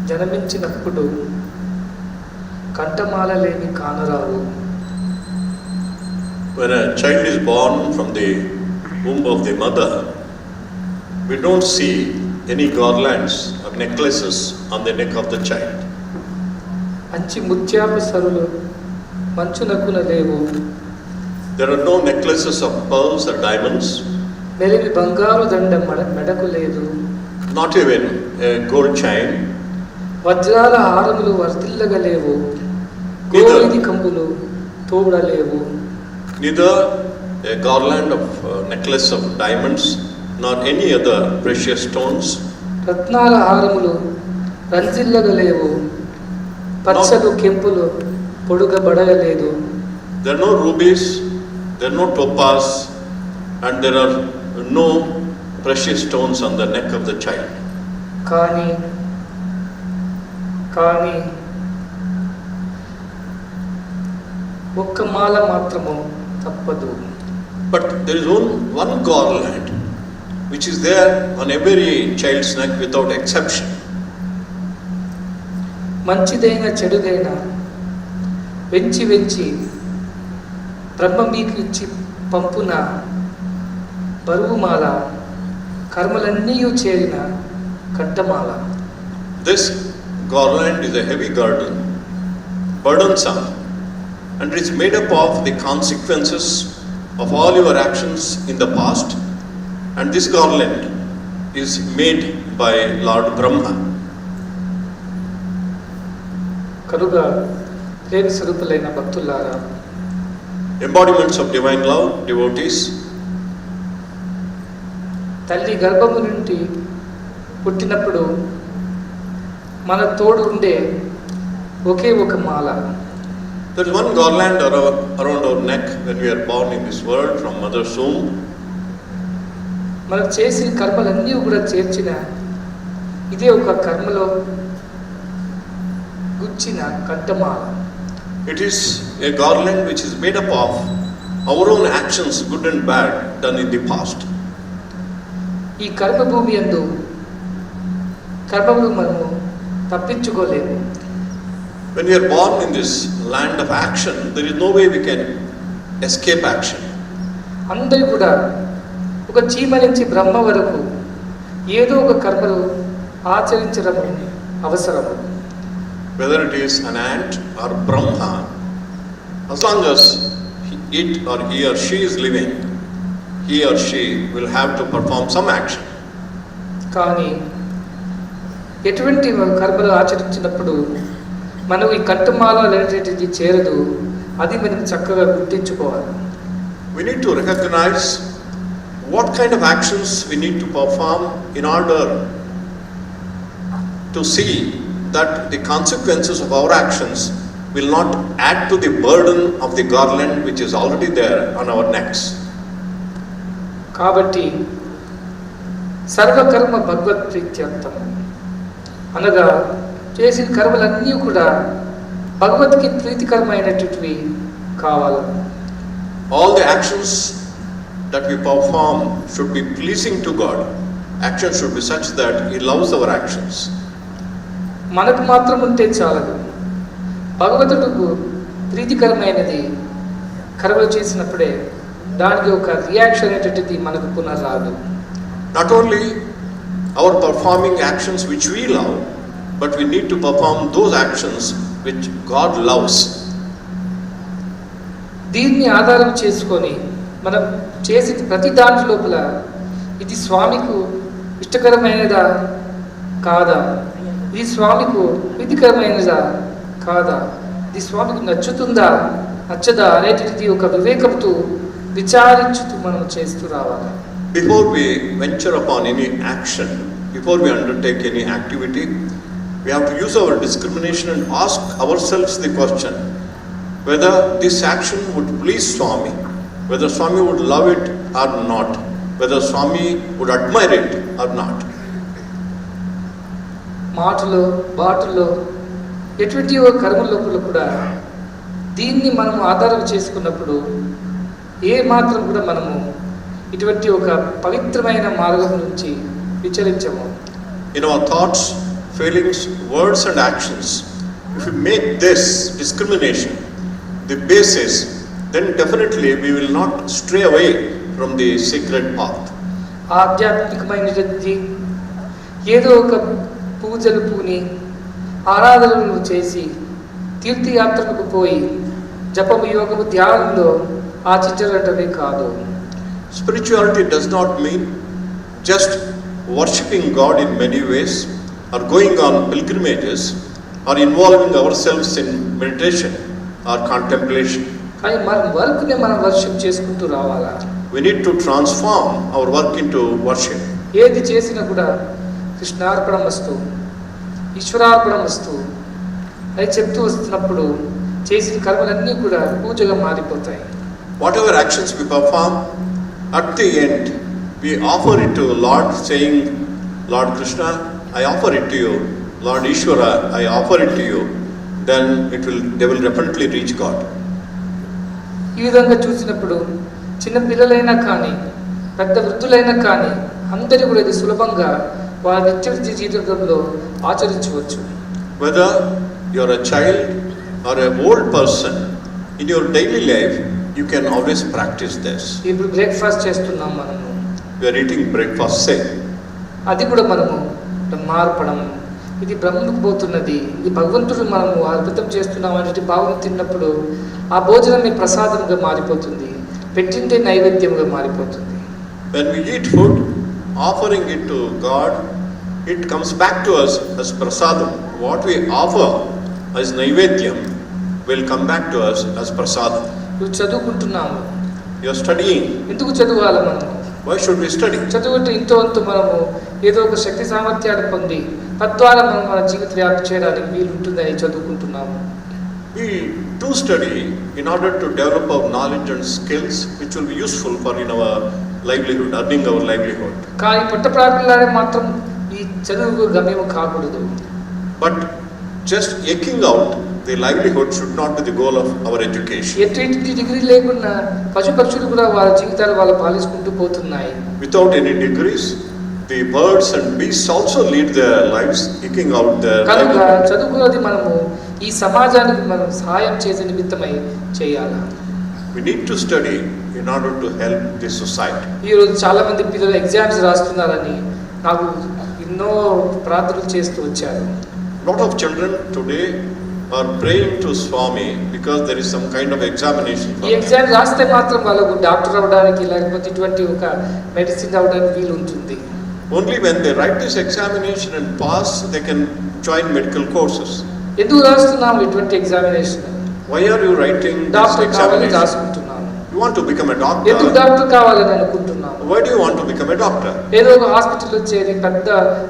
S6: జన్మించినప్పుడు కంఠమాల లేని కానరావు.
S5: When a child is born from the womb of the mother, we don't see any garlands or necklaces on the neck of the child.
S6: అంచి ముత్యాపు సరులు మంచునకున లేవు.
S5: There are no necklaces of pearls or diamonds.
S6: మెలిమి బంగారు దండ మెడకు లేదు.
S5: Not even a gold chain.
S6: వజ్రాల హారములు వర్తిల్లగలేవు. గోవిది కంబులు తోడలేవు.
S5: Neither a garland of necklace of diamonds nor any other precious stones.
S6: రత్నాల హారములు రంజిల్లగలేవు. పచ్చలు కెంపులు పొడుగబడగలేదు.
S5: There are no rubies, there are no topaz, and there are no precious stones on the neck of the child.
S6: కానీ ఒక్క మాల మాత్రము తప్పదు.
S5: But there is one garland which is there on every child's neck without exception.
S6: మంచిదైన చెడుదైన వెంచి బ్రహ్మ మీకు ఇచ్చి పంపున బరువుమాల కర్మలన్నీ చేరిన కట్టమాల.
S5: This garland is a heavy girdle, burdensome, and it is made up of the consequences of all your actions in the past, and this garland is made by Lord Brahma.
S6: కనుక ప్రేమ స్వరూపులైన భక్తులారా,
S5: Embodiments of divine love, devotees,
S6: తల్లి గర్భము నుండి పుట్టినప్పుడు మన తోడు ఉండే ఒకే ఒక మాల.
S5: there is one garland around our neck when we are born in this world from mother's womb.
S6: మనం చేసిన కర్మలన్నీ కూడా చేర్చిన ఇదే ఒక కర్మలో గుచ్చిన కంటమాల.
S5: It is a garland which is made up of our own actions, good and bad, done in the past.
S6: ఈ కర్మభూమి యందు కర్మములు మనము తప్పించుకోలేము.
S5: When we are born in this land of action, there is no way we can escape action.
S6: అందరూ కూడా ఒక చీమ నుంచి బ్రహ్మ వరకు ఏదో ఒక కర్మలు ఆచరించడం అవసరం.
S5: Whether it is an ant or Brahma, as long as it or he or she is living, he or she will have to perform some action.
S6: కానీ ఎటువంటి కర్మలు ఆచరించినప్పుడు మనం ఈ కంటమాల అనేటువంటిది చేరదు. అది మనం చక్కగా గుర్తించుకోవాలి.
S5: We need to recognize what kind of actions we need to perform in order to see that the consequences of our actions will not add to the burden of the garland which is already there on our necks.
S6: కాబట్టి సర్వకర్మ భగవత్ ప్రీత్యర్థం అనగా చేసిన కర్మలన్నీ కూడా భగవద్కి ప్రీతికరమైనటువంటివి కావాలి.
S5: All the actions that we perform should be pleasing to God. Action should be such that He loves our actions.
S6: మనకు మాత్రం ఉంటే చాలదు. భగవంతుడికి ప్రీతికరమైనది కర్మలు చేసినప్పుడే దానికి ఒక రియాక్షన్ అనేటువంటిది మనకు పునరాదు.
S5: Not only our performing actions which we love, but we need to perform those actions which God loves.
S6: దీన్ని ఆధారం చేసుకొని మనం చేసే ప్రతి దాంట్లో లోపల ఇది స్వామికు ఇష్టకరమైనదా కాదా, ఇది స్వామికు ప్రీతికరమైనదా కాదా, ఇది స్వామికి నచ్చుతుందా నచ్చదా అనేటిది ఒక వివేకంతో విచారించుతూ మనం చేస్తూ రావాలి.
S5: Before we venture upon any action, before we undertake any activity, we have to use our discrimination and ask ourselves the question whether this action would please Swami, whether Swami would love it or not, whether Swami would admire it or not.
S6: మాటలో బాటలో ఎటువంటి ఒక కర్మ లోపల కూడా దీన్ని మనం ఆధారం చేసుకున్నప్పుడు ఏ మాత్రం కూడా మనము ఇటువంటి ఒక పవిత్రమైన మార్గం నుంచి విచరించము.
S5: In our thoughts, feelings, words and actions, if we make this discrimination the basis, then definitely we will not stray away from the sacred path.
S6: ఆధ్యాత్మికమైనది ఏదో ఒక పూజలు పూని ఆరాధనలు చేసి తీర్థయాత్రలకు పోయి జపము యోగము ధ్యానంలో ఆచరించడమే కాదు.
S5: Spirituality does not mean just worshipping God in many ways or going on pilgrimages or involving ourselves in meditation or contemplation.
S6: కానీ మన వర్క్ని మనం వర్షిప్ చేసుకుంటూ రావాలా.
S5: We need to transform our work into worship.
S6: ఏది చేసినా కూడా కృష్ణార్పణమస్తు ఈశ్వరార్పణమస్తు అని చెప్తూ వస్తున్నప్పుడు చేసిన కర్మలన్నీ కూడా పూజగా మారిపోతాయి.
S5: Whatever actions we perform, at the end we offer it to Lord, saying, Lord Krishna, I offer it to you. Lord Ishvara, I offer it to you. Then they will definitely reach God.
S6: ఈ విధంగా చూసినప్పుడు చిన్న పిల్లలైనా కానీ పెద్ద వృద్ధులైనా కానీ అందరూ కూడా ఇది సులభంగా వాళ్ళ నిత్య జీవితంలో ఆచరించవచ్చు.
S5: Whether you are a child or an old person, in your daily life you can always practice this.
S6: ఇప్పుడు బ్రేక్ఫాస్ట్ చేస్తున్నాం మనము,
S5: We are eating breakfast, say.
S6: అది కూడా మనము మార్పడం, ఇది బ్రహ్మకు పోతున్నది, ఇది భగవంతుడు మనము అద్భుతం చేస్తున్నాం అనే భావం తిన్నప్పుడు ఆ భోజనమే ప్రసాదంగా మారిపోతుంది, పెట్టింటే నైవేద్యంగా మారిపోతుంది.
S5: When we eat food, offering it to God, it comes back to us as prasadam. What we offer as naivedyam will come back to us as prasadam.
S6: నువ్వు చదువుకుంటున్నాము,
S5: You are studying.
S6: ఎందుకు చదవాలి మనము?
S5: Why should we study?
S6: చదువుకుంటే ఇంతో అంత మనము ఏదో ఒక శక్తి సామర్థ్యాలు పొంది తద్వారా మనం మన జీవిత వ్యాప్తి చేయడానికి వీలు ఉంటుందని చదువుకుంటున్నాము.
S5: We do study in order to develop our knowledge and skills which will be useful for in our livelihood, earning our livelihood.
S6: కానీ పుట్టప్రాకులానే మాత్రం ఈ చదువుకు గమ్యం కాకూడదు.
S5: But just eking out the livelihood should not be the goal of our education.
S6: ఎట్టి degree లేకుండా పశుపక్షులు కూడా వాళ్ళ జీవితాలు వాళ్ళు పాలించుకుంటూ పోతున్నాయి.
S5: Without any degrees, the birds and beasts also lead their lives, eking out their
S6: కనుక
S5: livelihood.
S6: చదువుకున్నది మనము ఈ సమాజానికి మనం సహాయం చేసే నిమిత్తమై చేయాలి.
S5: We need to study in order to help the society.
S6: ఈరోజు చాలా మంది పిల్లలు ఎగ్జామ్స్ రాస్తున్నారని నాకు ఎన్నో ప్రార్థనలు చేస్తూ వచ్చారు.
S5: Lot of children today are praying to Swami because there is some kind of examination for
S6: ఈ
S5: them.
S6: ఎగ్జామ్ రాస్తే మాత్రం వాళ్ళకు డాక్టర్ అవ్వడానికి లేకపోతే ఇటువంటి ఒక మెడిసిన్ అవ్వడానికి వీలు ఉంటుంది.
S5: Only when they write this examination and pass, they can join medical courses.
S6: ఎందుకు రాస్తున్నాము ఇటువంటి examination?
S5: Why are you writing this
S6: doctor కావాలని
S5: examination?
S6: రాసుకుంటున్నాను.
S5: You want to become a
S6: ఎందుకు
S5: doctor?
S6: డాక్టర్ కావాలని అనుకుంటున్నాను?
S5: Why do you want to become a doctor?
S6: ఏదో ఒక హాస్పిటల్లో చేరి పెద్ద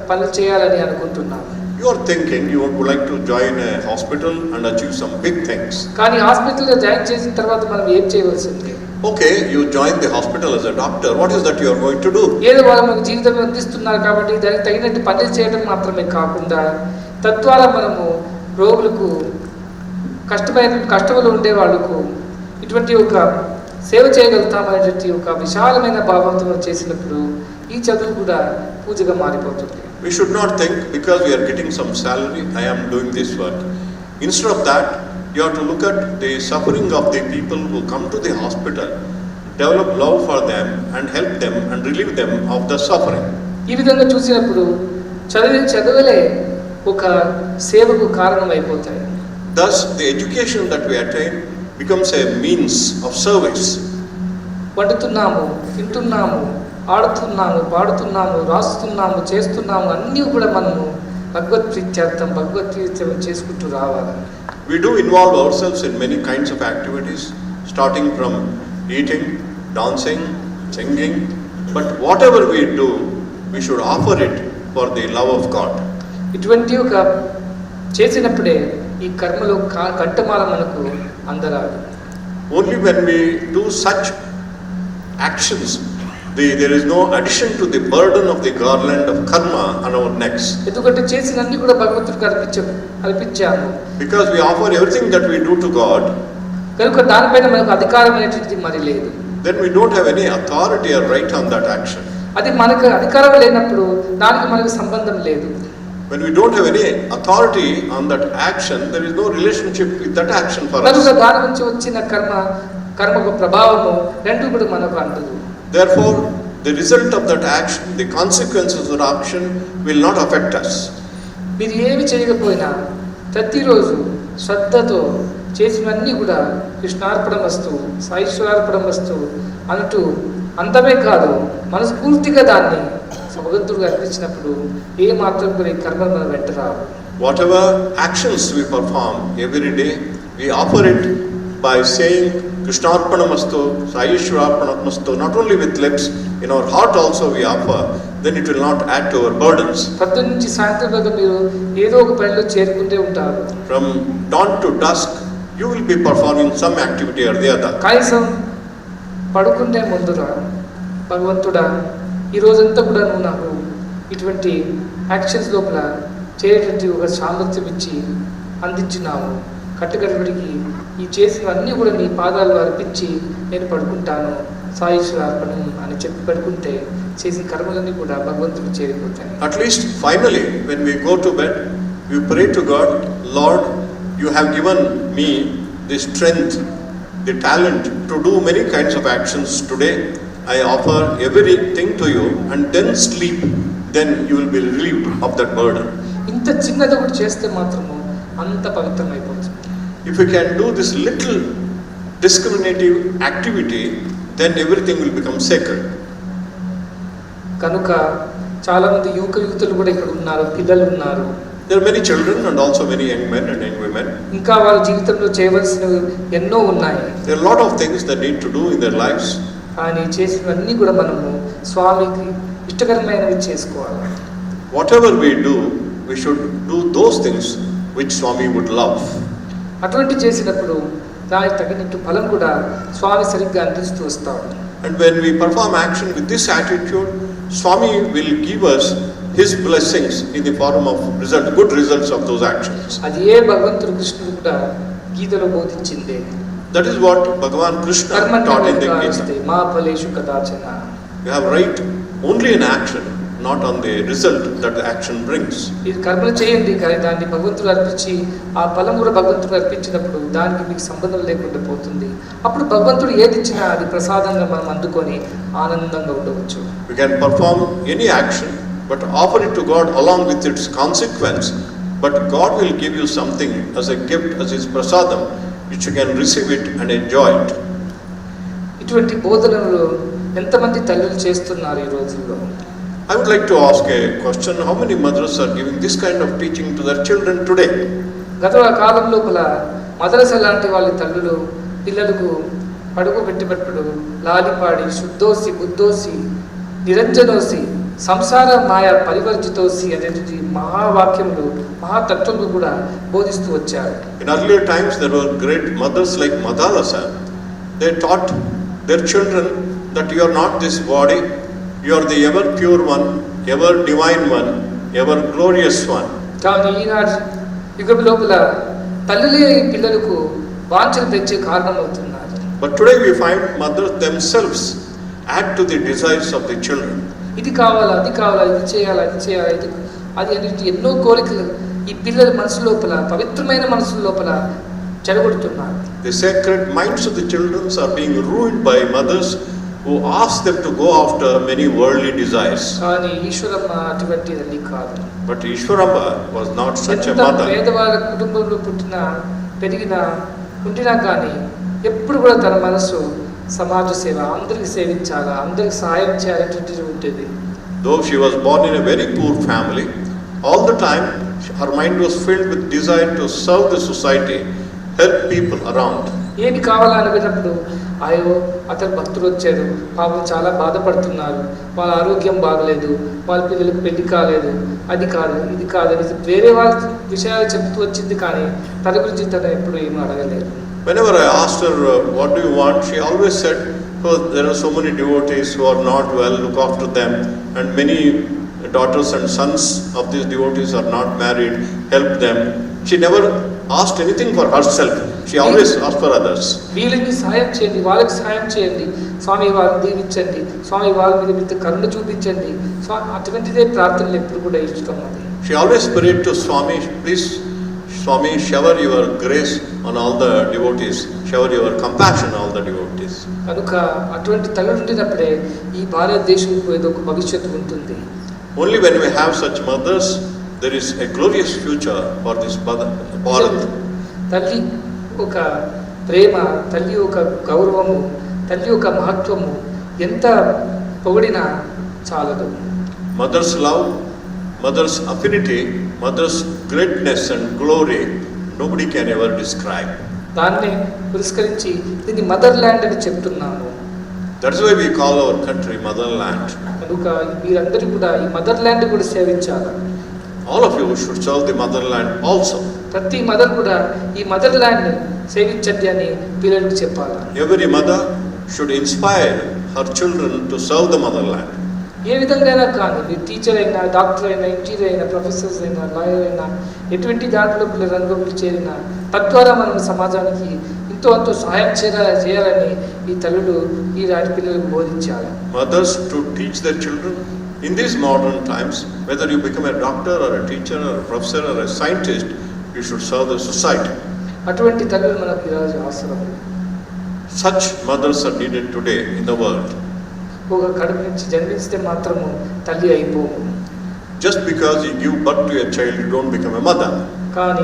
S6: పనులు చేయాలని అనుకుంటున్నాను.
S5: You are thinking you would like to join a hospital and achieve some big things.
S6: కానీ హాస్పిటల్లో జాయిన్ చేసిన తర్వాత మనం ఏం చేయవలసింది?
S5: Okay, you join the hospital as a doctor. What is that you are going to do?
S6: ఏదో వాళ్ళు మనకు జీవితం అందిస్తున్నారు కాబట్టి దానికి తగినట్టు పనులు చేయడం మాత్రమే కాకుండా తద్వారా మనము రోగులకు కష్టంలో ఉండే వాళ్ళకు ఇటువంటి ఒక సేవ చేయగలుగుతామనేటువంటి ఒక విశాలమైన భావంతో చేసినప్పుడు ఈ చదువు కూడా పూజగా మారిపోతుంది.
S5: We should not think because we are getting some salary, I am doing this work. Instead of that, you have to look at the suffering of the people who come to the hospital, develop love for them and help them and relieve them of the suffering.
S6: ఈ విధంగా చూసినప్పుడు చదువులే ఒక సేవకు కారణం అయిపోతాయి.
S5: Thus, the education that we attain becomes a means of service.
S6: వండుతున్నాము, తింటున్నాము, ఆడుతున్నాము, పాడుతున్నాము, రాస్తున్నాము, చేస్తున్నాము, అన్నీ కూడా మనము భగవద్ప్రీత్యార్థం భగవద్గీత చేసుకుంటూ రావాలి.
S5: We do involve ourselves in many kinds of activities, starting from eating, dancing, singing, but whatever we do, we should offer it for the love of God.
S6: ఇటువంటి ఒక చేసినప్పుడే ఈ కర్మలో కంటమాల మనకు అందరాదు.
S5: Only when we do such actions, there is no addition to the burden of the garland of karma on our necks.
S6: ఎందుకంటే చేసినన్ని కూడా భగవంతుడికి అర్పించాము.
S5: Because we offer everything that we do to God,
S6: కనుక దానిపైన మనకు అధికారం అనేటువంటిది మరి లేదు.
S5: then we don't have any authority or right on that action.
S6: అది మనకు అధికారం లేనప్పుడు దానికి మనకు సంబంధం లేదు.
S5: When we don't have any authority on that action, there is no relationship with that action for
S6: కనుక
S5: us.
S6: దాని నుంచి వచ్చిన కర్మకు ప్రభావము రెండు కూడా మనకు అందదు.
S5: Therefore, the result of that action, the consequences of that action will not affect us.
S6: మీరు ఏమి చేయకపోయినా ప్రతిరోజు శ్రద్ధతో చేసినవన్నీ కూడా కృష్ణార్పణమస్తు, సాయిశ్వరార్పణమస్తు అంటూ అంతమే కాదు మనస్ఫూర్తిగా దాన్ని భగవంతుడికి అర్పించినప్పుడు ఏ మాత్రం కూడా ఈ కర్మ మన వెంట రావు.
S5: Whatever actions we perform every day, we offer it by saying Krishnarpanamastu, Saishwarpanamastu, not only with lips, in our heart also we offer, then it will not add to our burdens.
S6: పొద్దున్న నుంచి సాయంత్రం దాకా మీరు ఏదో ఒక పనిలో చేరుకుంటే ఉంటారు.
S5: From dawn to dusk, you will be performing some activity or the other.
S6: కనీసం పడుకుంటే ముందురా భగవంతుడా ఈ రోజంతా కూడా నువ్వు నాకు ఇటువంటి యాక్షన్స్ లోపల చేయటువంటి ఒక సామర్థ్యం ఇచ్చి అందించినావు. కట్టుకట్టుబడికి ఈ చేసినవన్నీ కూడా నీ పాదాలు అర్పించి నేను పడుకుంటాను సాయిశ్వరార్పణం అని చెప్పి పడుకుంటే చేసిన కర్మలన్నీ కూడా భగవంతుడు చేరిపోతాయి.
S5: At least finally, when we go to bed, we pray to God, Lord, you have given me the strength, the talent to do many kinds of actions today. I offer everything to you and then sleep. Then you will be relieved of that burden.
S6: ఇంత చిన్నది ఒకటి చేస్తే మాత్రము అంత పవిత్రమైపోతుంది.
S5: If you can do this little discriminative activity, then everything will become sacred.
S6: కనుక చాలా మంది యువకులు కూడా ఇక్కడ ఉన్నారు, పిల్లలు ఉన్నారు.
S5: There are many children and also many young men and young women.
S6: ఇంకా వాళ్ళ జీవితంలో చేయవలసినవి ఎన్నో ఉన్నాయి.
S5: There are a lot of things that need to do in their lives.
S6: కానీ చేసినవన్నీ కూడా మనము స్వామికి ఇష్టకరమైనవి చేసుకోవాలి.
S5: Whatever we do, we should do those things which Swami would love.
S6: అటువంటి చేసినప్పుడు దానికి తగినట్టు ఫలం కూడా స్వామి సరిగ్గా అందిస్తూ వస్తాడు.
S5: And when we perform action with this attitude, Swami will give us his blessings in the form of good results of those actions.
S6: అది ఏ భగవంతుడు కృష్ణుడు కూడా గీతలో బోధించిందే.
S5: That is what Bhagwan Krishna taught in the Gita.
S6: మా ఫలేషు కదాచన.
S5: We have right only in action, not on the result that the action brings.
S6: ఇది కర్మలు చేయండి కానీ దాన్ని భగవంతుడు అర్పించి ఆ ఫలం కూడా భగవంతుడు అర్పించినప్పుడు దానికి మీకు సంబంధం లేకుండా పోతుంది. అప్పుడు భగవంతుడు ఏది ఇచ్చినా అది ప్రసాదంగా మనం అందుకొని ఆనందంగా ఉండవచ్చు.
S5: We can perform any action but offer it to God along with its consequence, but God will give you something as a gift, as his prasadam, which you can receive it and enjoy it.
S6: ఇటువంటి బోధనలు ఎంతమంది తల్లులు చేస్తున్నారు ఈ రోజుల్లో?
S5: I would like to ask a question. How many mothers are giving this kind of teaching to their children today?
S6: గత కాలం లోపల మదరస లాంటి వాళ్ళ తల్లులు పిల్లలకు పడుగు పెట్టినప్పుడు లాలిపాడి శుద్ధోసి బుద్ధోసి నిరంజనోసి సంసార మాయ పరివర్జితోసి అనేటువంటి మహావాక్యములు మహాతత్వములు కూడా బోధిస్తూ వచ్చారు.
S5: In earlier times there were great mothers like Madhalasa. They taught their children that you are not this body, you are the ever pure one, ever divine one, ever glorious one.
S6: కానీ ఈనాటి యుగం లోపల తల్లులే పిల్లలకు వాంఛలు పెంచే కారణమవుతున్నారు.
S5: But today we find mothers themselves add to the desires of the children.
S6: ఇది కావాలా, అది కావాలా, ఇది చేయాలా, అది చేయాలా, ఇది అది అనేది ఎన్నో కోరికలు ఈ పిల్లల మనసు లోపల, పవిత్రమైన మనసు లోపల చెడగొడుతున్నారు.
S5: The sacred minds of the children are being ruined by mothers who ask them to go after many worldly desires.
S6: కానీ ఈశ్వరమ్మ అటువంటి తల్లి కాదు.
S5: But Ishwaramba was not such a mother.
S6: పేదవాళ్ళ కుటుంబంలో పుట్టినా కానీ ఎప్పుడు కూడా తన మనసు సమాజ సేవ, అందరికి సేవించాలా, అందరికి సహాయం చేయాలనేటువంటిది ఉంటుంది.
S5: Though she was born in a very poor family, all the time her mind was filled with desire to serve the society, help people around.
S6: ఏమి కావాలనుకున్నప్పుడు అయ్యో అతను భక్తులు వచ్చారు, పాపం చాలా బాధపడుతున్నారు, వాళ్ళ ఆరోగ్యం బాగలేదు, వాళ్ళ పిల్లలకు పెళ్లి కాలేదు, అది కాదు ఇది కాదు అని వేరే వాళ్ళ విషయాలు చెప్తూ వచ్చింది. కానీ తన గురించి తను ఎప్పుడు ఏమీ అడగలేదు.
S5: Whenever I asked her, what do you want? She always said, oh, there are so many devotees who are not well, look after them. And many daughters and sons of these devotees are not married, help them. She never asked anything for herself. She always asked for others.
S6: వీళ్ళకి సహాయం చేయండి, వాళ్ళకి సహాయం చేయండి, స్వామి వారిని దీవించండి, స్వామి వాళ్ళ మీద కరుణ చూపించండి, అటువంటిదే ప్రార్థనలు ఎప్పుడు కూడా ఇష్టం. అది
S5: She always prayed to Swami, please Swami, shower your grace on all the devotees, shower your compassion on all the devotees.
S6: కనుక అటువంటి తల్లి ఉండినప్పుడే ఈ భారతదేశంకు ఏదో ఒక భవిష్యత్తు ఉంటుంది.
S5: Only when we have such mothers, there is a glorious future for this Bharat.
S6: తల్లి ఒక ప్రేమ, తల్లి ఒక గౌరవము, తల్లి ఒక మహత్వము ఎంత పొగిడినా చాలదు.
S5: Mother's love, mother's affinity, mother's greatness and glory, nobody can ever describe.
S6: దాన్ని పురస్కరించి దీన్ని మదర్ ల్యాండ్ అని చెప్తున్నాము.
S5: That is why we call our country motherland.
S6: కనుక మీరందరూ కూడా ఈ మదర్ ల్యాండ్ కూడా సేవించాలి.
S5: All of you should serve the motherland also.
S6: ప్రతి మదర్ కూడా ఈ మదర్ ల్యాండ్ సేవించండి అని పిల్లలకు చెప్పాలి.
S5: Every mother should inspire her children to serve the motherland.
S6: ఏ విధంగా అయినా కానీ మీరు టీచర్ అయినా, డాక్టర్ అయినా, ఇంజనీర్ అయినా, ప్రొఫెసర్స్ అయినా, లాయర్ అయినా, ఎటువంటి దాంట్లో రంగంలో చేరినా తద్వారా మనం సమాజానికి ఎంతో అంతో సహాయం చేయాలని ఈ తల్లులు ఈ రాటి పిల్లలకు బోధించాలి.
S5: Mothers to teach their children in these modern times, whether you become a doctor or a teacher or a professor or a scientist, you should serve the society.
S6: అటువంటి తల్లులు మనకు ఈరోజు అవసరం.
S5: Such mothers are needed today in the world.
S6: ఒక కడుపు నుంచి జన్మిస్తే మాత్రము తల్లి అయిపోము.
S5: Just because you give birth to a child, you don't become a mother.
S6: కానీ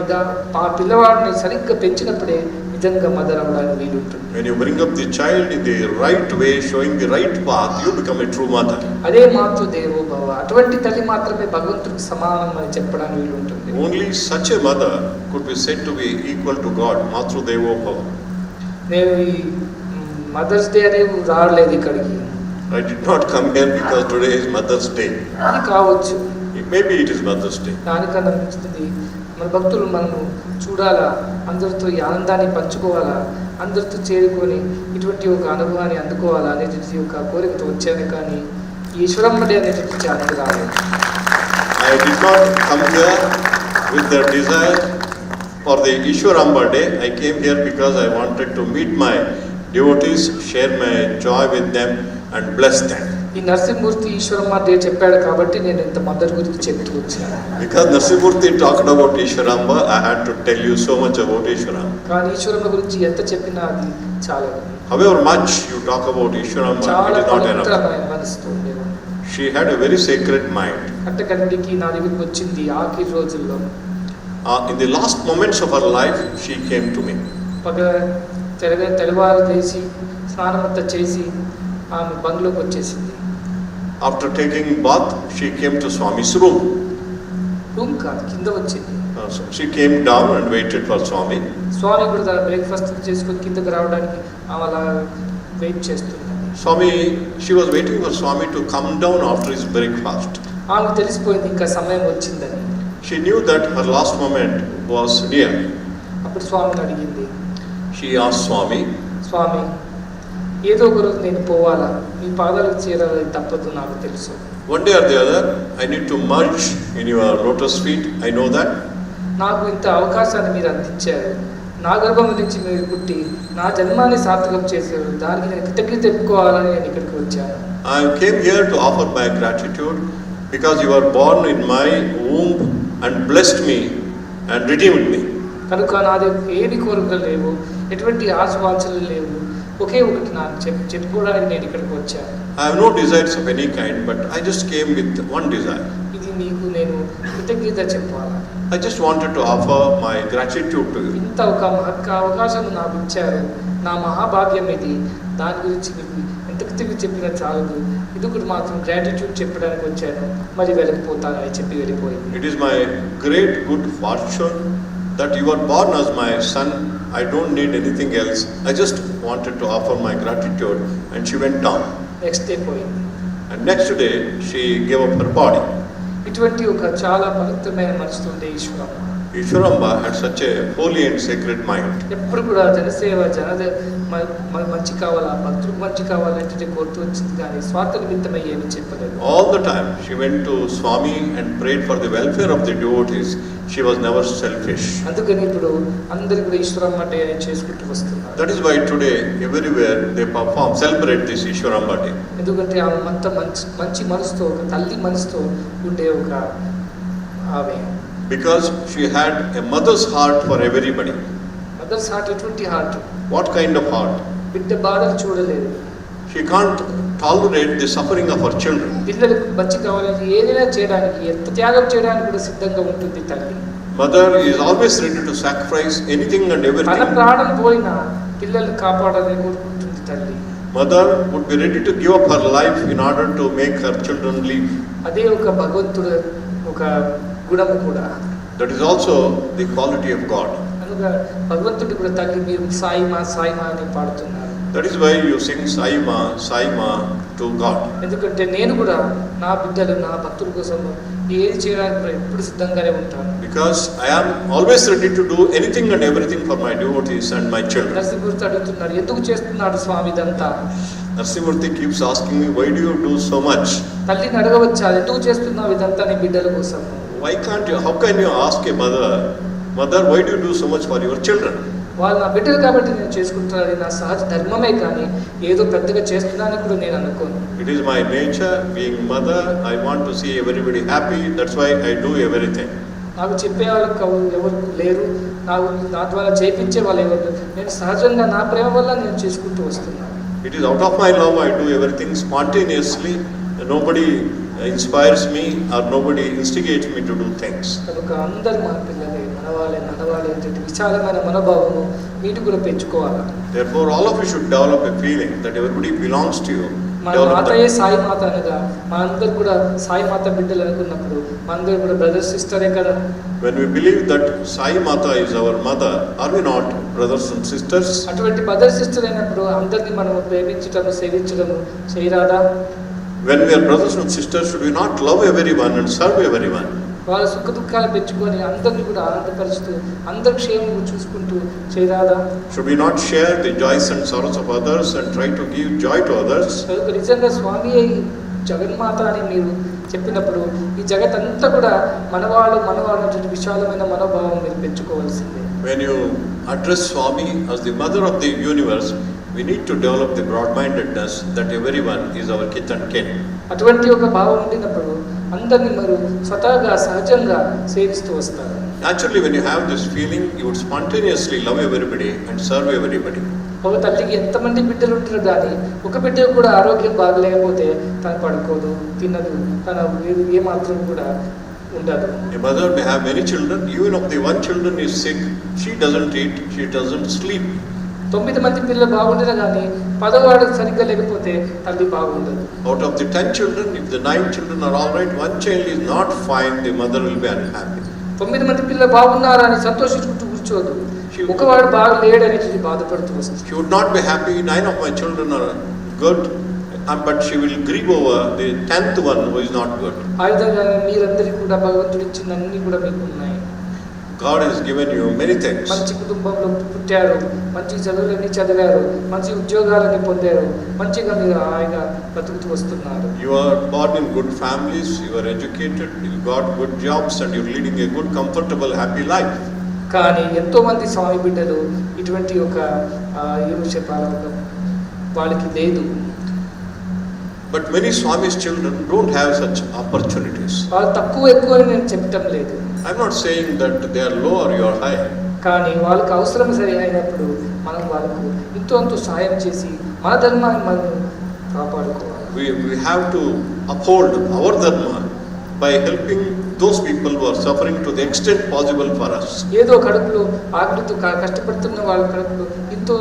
S6: ఆ పిల్లవాడిని సరిగ్గా పెంచినప్పుడే నిజంగా మదర్ అవ్వడానికి వీలుంటుంది.
S5: When you bring up the child in the right way, showing the right path, you become a true mother.
S6: అదే మాతృదేవో భవ, అటువంటి తల్లి మాత్రమే భగవంతుడికి సమానం అని చెప్పడానికి వీలుంటుంది.
S5: Only such a mother could be said to be equal to God, Matrudevo Bhava.
S6: నేను ఈ మదర్స్ డే అనేది రాలేదు ఇక్కడికి.
S5: I did not come here because today is Mother's Day.
S6: అది కావచ్చు.
S5: Maybe it is Mother's Day.
S6: దానికన్నా మించింది మన భక్తులు మనము చూడాలా, అందరితో ఈ ఆనందాన్ని పంచుకోవాలా, అందరితో చేరుకొని ఇటువంటి ఒక అనుభవాన్ని అందుకోవాలా అనేటువంటి ఒక కోరికతో వచ్చాను. కానీ ఈశ్వరమ్మ డే అనేటువంటి ఛానల్ రాలేదు.
S5: I did not come here with the desire for the Ishwaramba Day. I came here because I wanted to meet my devotees, share my joy with them and bless them.
S6: ఈ Narasimhamurthy Eshwaramma day చెప్పాడు కాబట్టి నేను ఇంత mother గురించి చెప్తూ వచ్చాను.
S5: Because Narasimhamurthy talked about Ishwaramba, I had to tell you so much about Ishwaramba.
S6: కానీ ఈశ్వరమ్మ గురించి ఎంత చెప్పినా అది చాలా.
S5: However much you talk about Ishwaramba, it is not enough.
S6: మనసుతో ఉండేవాడు.
S5: She had a very sacred mind.
S6: అట్టకండికి నా దగ్గరికి వచ్చింది ఆఖరి రోజుల్లో.
S5: In the last moments of her life, she came to me.
S6: తెల్లవారు చేసి స్నానమంతా చేసి ఆమె బంగ్లోకి వచ్చేసింది.
S5: After taking bath, she came to Swami's room.
S6: Room కాదు, కింద వచ్చింది.
S5: So she came down and waited for Swami.
S6: స్వామి కూడా తన బ్రేక్ఫాస్ట్ చేసుకొని కిందకి రావడానికి ఆమె అలా వెయిట్ చేస్తుంది.
S5: Swami, she was waiting for Swami to come down after his breakfast.
S6: ఆమెకు తెలిసిపోయింది ఇంకా సమయం వచ్చిందని.
S5: She knew that her last moment was near.
S6: అప్పుడు స్వామిని అడిగింది.
S5: She asked Swami,
S6: స్వామి, ఏదో ఒక రోజు నేను పోవాలా, మీ పాదాలకు చేరాలని తప్పదు, నాకు తెలుసు.
S5: one day or the other, I need to merge in your lotus feet. I know that.
S6: నాకు ఇంత అవకాశాన్ని మీరు అందించారు. నా గర్భం నుంచి మీరు పుట్టి నా జన్మాన్ని సార్థకం చేశారు. దానికి నేను కృతజ్ఞత చెప్పుకోవాలని నేను ఇక్కడికి వచ్చాను.
S5: I came here to offer my gratitude because you were born in my womb and blessed me and redeemed me.
S6: కనుక నాది ఏమి కోరికలు లేవు, ఎటువంటి ఆశవాంఛలు లేవు. ఒకే ఒకటి నాకు చెప్పుకోవడానికి నేను ఇక్కడికి వచ్చాను.
S5: I have no desires of any kind, but I just came with one desire.
S6: ఇది నీకు నేను కృతజ్ఞత చెప్పాలా.
S5: I just wanted to offer my gratitude to you.
S6: ఇంత ఒక అవకాశం నాకు ఇచ్చారు, నా మహాభాగ్యం ఇది. దాని గురించి మీకు ఎంత కృతజ్ఞత చెప్పినా చాలదు. ఇది ఒకటి మాత్రం గ్రాటిట్యూడ్ చెప్పడానికి వచ్చాను, మరి వెళ్ళిపోతాను అని చెప్పి వెళ్ళిపోయింది.
S5: It is my great good fortune that you were born as my son. I don't need anything else. I just wanted to offer my gratitude. And she went down.
S6: Next day పోయింది.
S5: And next day she gave up her body.
S6: ఇటువంటి ఒక చాలా పవిత్రమైన మనసుతో ఉండే Eshwaramma.
S5: Ishwaramba had such a holy and sacred mind.
S6: ఎప్పుడు కూడా జనసేవ మంచి కావాలా, భక్తులకు మంచి కావాలంటే కోరుతూ వచ్చింది, కానీ స్వార్థ నిమిత్తమై ఏమి చెప్పలేదు.
S5: All the time she went to Swami and prayed for the welfare of the devotees. She was never selfish.
S6: అందుకని ఇప్పుడు అందరూ కూడా ఈశ్వరమ్మ డే చేసుకుంటూ వస్తున్నారు.
S5: That is why today everywhere they celebrate this Ishwaramba Day.
S6: ఎందుకంటే ఆమె అంత మంచి మనసుతో, ఒక తల్లి మనసుతో ఉండే ఒక ఆమె.
S5: Because she had a mother's heart for everybody.
S6: Mother's heart ఎటువంటి heart?
S5: What kind of heart?
S6: బిడ్డ బాధలు చూడలేదు.
S5: She can't tolerate the suffering of her children.
S6: పిల్లలకు మంచి కావాలని ఏదైనా చేయడానికి, ఎంత త్యాగం చేయడానికి కూడా సిద్ధంగా ఉంటుంది తల్లి.
S5: Mother is always ready to sacrifice anything and
S6: తన
S5: everything.
S6: ప్రాణం పోయినా పిల్లల్ని కాపాడాలని కోరుకుంటుంది తల్లి.
S5: Mother would be ready to give up her life in order to make her children live.
S6: అదే ఒక భగవంతుడు ఒక గుణము కూడా.
S5: That is also the quality of God.
S6: కనుక భగవంతుడు కూడా తల్లి మీరు సాయిమా సాయిమా అని పాడుతున్నారు.
S5: That is why you sing Saima, Saima to God.
S6: ఎందుకంటే నేను కూడా నా బిడ్డలు, నా భక్తుల కోసం ఏది చేయడానికి కూడా ఎప్పుడు సిద్ధంగానే ఉంటాను.
S5: Because I am always ready to do anything and everything for my devotees and my children.
S6: Narasimhamurthy అడుగుతున్నారు, ఎందుకు చేస్తున్నాడు స్వామి ఇదంతా?
S5: Narasimhamurthy keeps asking me, why do you do so much?
S6: తల్లిని అడగవచ్చా, ఎందుకు చేస్తున్నావు ఇదంతా నీ బిడ్డల కోసం?
S5: Why can't you, how can you ask a mother, why do you do so much for your children?
S6: వాళ్ళు నా బిడ్డలు కాబట్టి నేను చేసుకుంటున్నాను, నా సహజ ధర్మమే, కానీ ఏదో పెద్దగా చేస్తున్నానని కూడా నేను అనుకోను.
S5: It is my nature, being mother, I want to see everybody happy, that's why I do everything.
S6: నాకు చెప్పే వాళ్ళు ఎవరు లేరు, నా ద్వారా చేయించే వాళ్ళు ఎవరు, నేను సహజంగా నా ప్రేమ వల్ల నేను చేసుకుంటూ వస్తున్నాను.
S5: It is out of my love I do everything spontaneously. Nobody inspires me or nobody instigates me to do things.
S6: కనుక అందరు మన పిల్లలే, మనవాళ్ళే అంటే విశాలమైన మనోభావము మీరు కూడా పెంచుకోవాలి.
S5: Therefore all of you should develop a feeling that everybody belongs to you.
S6: మన మాతయే సాయి మాత అనగా మనందరూ కూడా సాయి మాత బిడ్డలు అనుకున్నప్పుడు మనందరూ కూడా బ్రదర్ సిస్టరే కదా.
S5: When we believe that Sai Matha is our mother, are we not brothers and sisters?
S6: అటువంటి బ్రదర్ సిస్టర్ అయినప్పుడు అందరినీ మనం ప్రేమించడం సేవించడం చేయరాదా?
S5: When we are brothers and sisters, should we not love everyone and serve everyone?
S6: వాళ్ళ సుఖ దుఃఖాలు పెంచుకొని అందరినీ కూడా ఆనందపరుస్తూ అందరి క్షేమం చూసుకుంటూ చేయరాదా?
S5: Should we not share the joys and sorrows of others and try to give joy to others?
S6: నిజంగా స్వామి జగన్మాత అని మీరు చెప్పినప్పుడు ఈ జగత్ అంతా కూడా మనవాళ్ళు అనేటువంటి విశాలమైన మనోభావం మీరు పెంచుకోవాల్సిందే.
S5: When you address Swami as the mother of the universe, we need to develop the broad-mindedness that everyone is our kith and kin.
S6: అటువంటి ఒక భావం ఉండినప్పుడు అందరినీ మీరు స్వతహాగా సహజంగా సేవిస్తూ వస్తారు.
S5: Naturally, when you have this feeling, you would spontaneously love everybody and serve everybody.
S6: ఒక తల్లికి ఎంతమంది బిడ్డలు ఉంటారు కానీ ఒక బిడ్డకు కూడా ఆరోగ్యం బాగలేకపోతే తను పడుకోదు, తినదు, తన ఏమాత్రం కూడా ఉండదు.
S5: A mother may have many children, even if the one children is sick, she doesn't eat, she doesn't sleep.
S6: 9 మంది పిల్లలు బాగుండినా కానీ 10వాడు సరిగ్గా లేకపోతే తల్లి బాగుండదు.
S5: Out of the 10 children, if the 9 children are all right, one child is not fine, the mother will be unhappy.
S6: 9 మంది పిల్లలు బాగున్నారా అని సంతోషించుకుంటూ కూర్చోదు, ఒకవాడు బాగా లేడనేది బాధపడుతూ వస్తుంది.
S5: She would not be happy, 9 of my children are good, but she will grieve over the 10th one who is not good.
S6: ఆ విధంగా మీరందరికీ కూడా భగవంతుడు ఇచ్చిన అన్ని కూడా మీకు ఉన్నాయి.
S5: God has given you many things.
S6: మంచి కుటుంబంలో పుట్టారు, మంచి చదువులన్నీ చదివారు, మంచి ఉద్యోగాలని పొందారు, మంచిగా మీరు హాయిగా బతుకుతూ వస్తున్నారు.
S5: You are born in good families, you are educated, you got good jobs and you are leading a good, comfortable, happy life.
S6: కానీ ఎంతో మంది స్వామి బిడ్డలు ఇటువంటి ఒక ఏమి చెప్పాలి వాళ్ళకి లేదు.
S5: But many Swami's children don't have such opportunities.
S6: వాళ్ళు తక్కువ ఎక్కువ నేను చెప్పటం లేదు.
S5: I'm not saying that they are low or you are high.
S6: కానీ వాళ్ళకి అవసరం సరి అయినప్పుడు మనం వాళ్ళకు ఎంతో సహాయం చేసి మన ధర్మాన్ని మనం కాపాడుకోవాలి.
S5: We have to uphold our dharma by helping those people who are suffering to the extent possible for us.
S6: ఏదో కడుపులో ఆకలితో కష్టపడుతున్న వాళ్ళ కడుపులో ఎంతో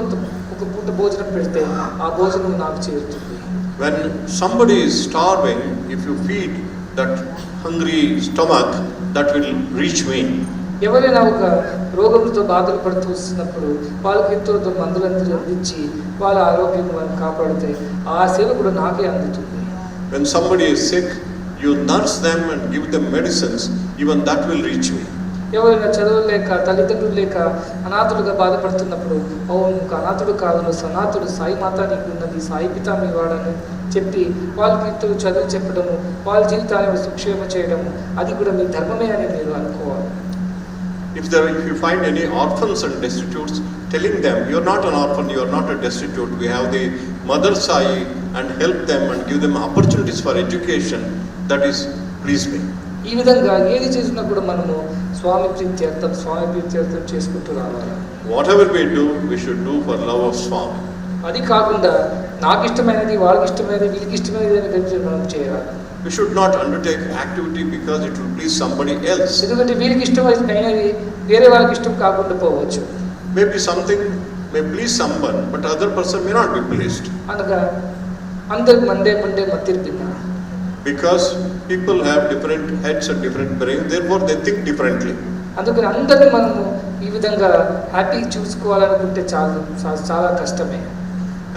S6: ఒక పూట భోజనం పెడితే ఆ భోజనం నాకు చేరుతుంది.
S5: When somebody is starving, if you feed that hungry stomach, that will reach me.
S6: ఎవరైనా ఒక రోగంతో బాధలు పడుతూ వస్తున్నప్పుడు వాళ్ళకి ఎంతో మందులందరూ అందించి వాళ్ళ ఆరోగ్యం వాళ్ళని కాపాడితే ఆ సేవ కూడా నాకే అందుతుంది.
S5: When somebody is sick, you nurse them and give them medicines, even that will reach me.
S6: ఎవరైనా చదవలేక తల్లిదండ్రులు లేక అనాథులుగా బాధపడుతున్నప్పుడు అవును అనాథుడు కాదు, సనాథుడు సాయి మాత నీకు ఉన్నది, సాయి పిత మీ వాడని చెప్పి వాళ్ళకి ఇతరులు చదువు చెప్పడము, వాళ్ళ జీవితాన్ని సుక్షేమ చేయడము అది కూడా మీ ధర్మమే అని మీరు అనుకోవాలి.
S5: If you find any orphans and destitutes, telling them you are not an orphan, you are not a destitute, we have the Mother Sai and help them and give them opportunities for education, that is please me.
S6: ఈ విధంగా ఏది చేసినా కూడా మనము స్వామి ప్రీత్యర్థం చేసుకుంటూ రావాలి.
S5: Whatever we do, we should do for love of Swami.
S6: అది కాకుండా నాకు ఇష్టమైనది వాళ్ళకి ఇష్టమైనది వీళ్ళకి ఇష్టమైనది అని మనం చేయాలి.
S5: We should not undertake activity because it will please somebody else.
S6: ఎందుకంటే వీళ్ళకి ఇష్టమైనది వేరే వాళ్ళకి ఇష్టం కాకుండా పోవచ్చు.
S5: Maybe something may please someone, but other person may not be pleased.
S6: అనగా అందరికి Monday మత్తిర్పిన.
S5: Because people have different heads and different brains, therefore they think differently.
S6: అందుకని అందరినీ మనము ఈ విధంగా హ్యాపీ చూసుకోవాలనుకుంటే చాలా కష్టమే.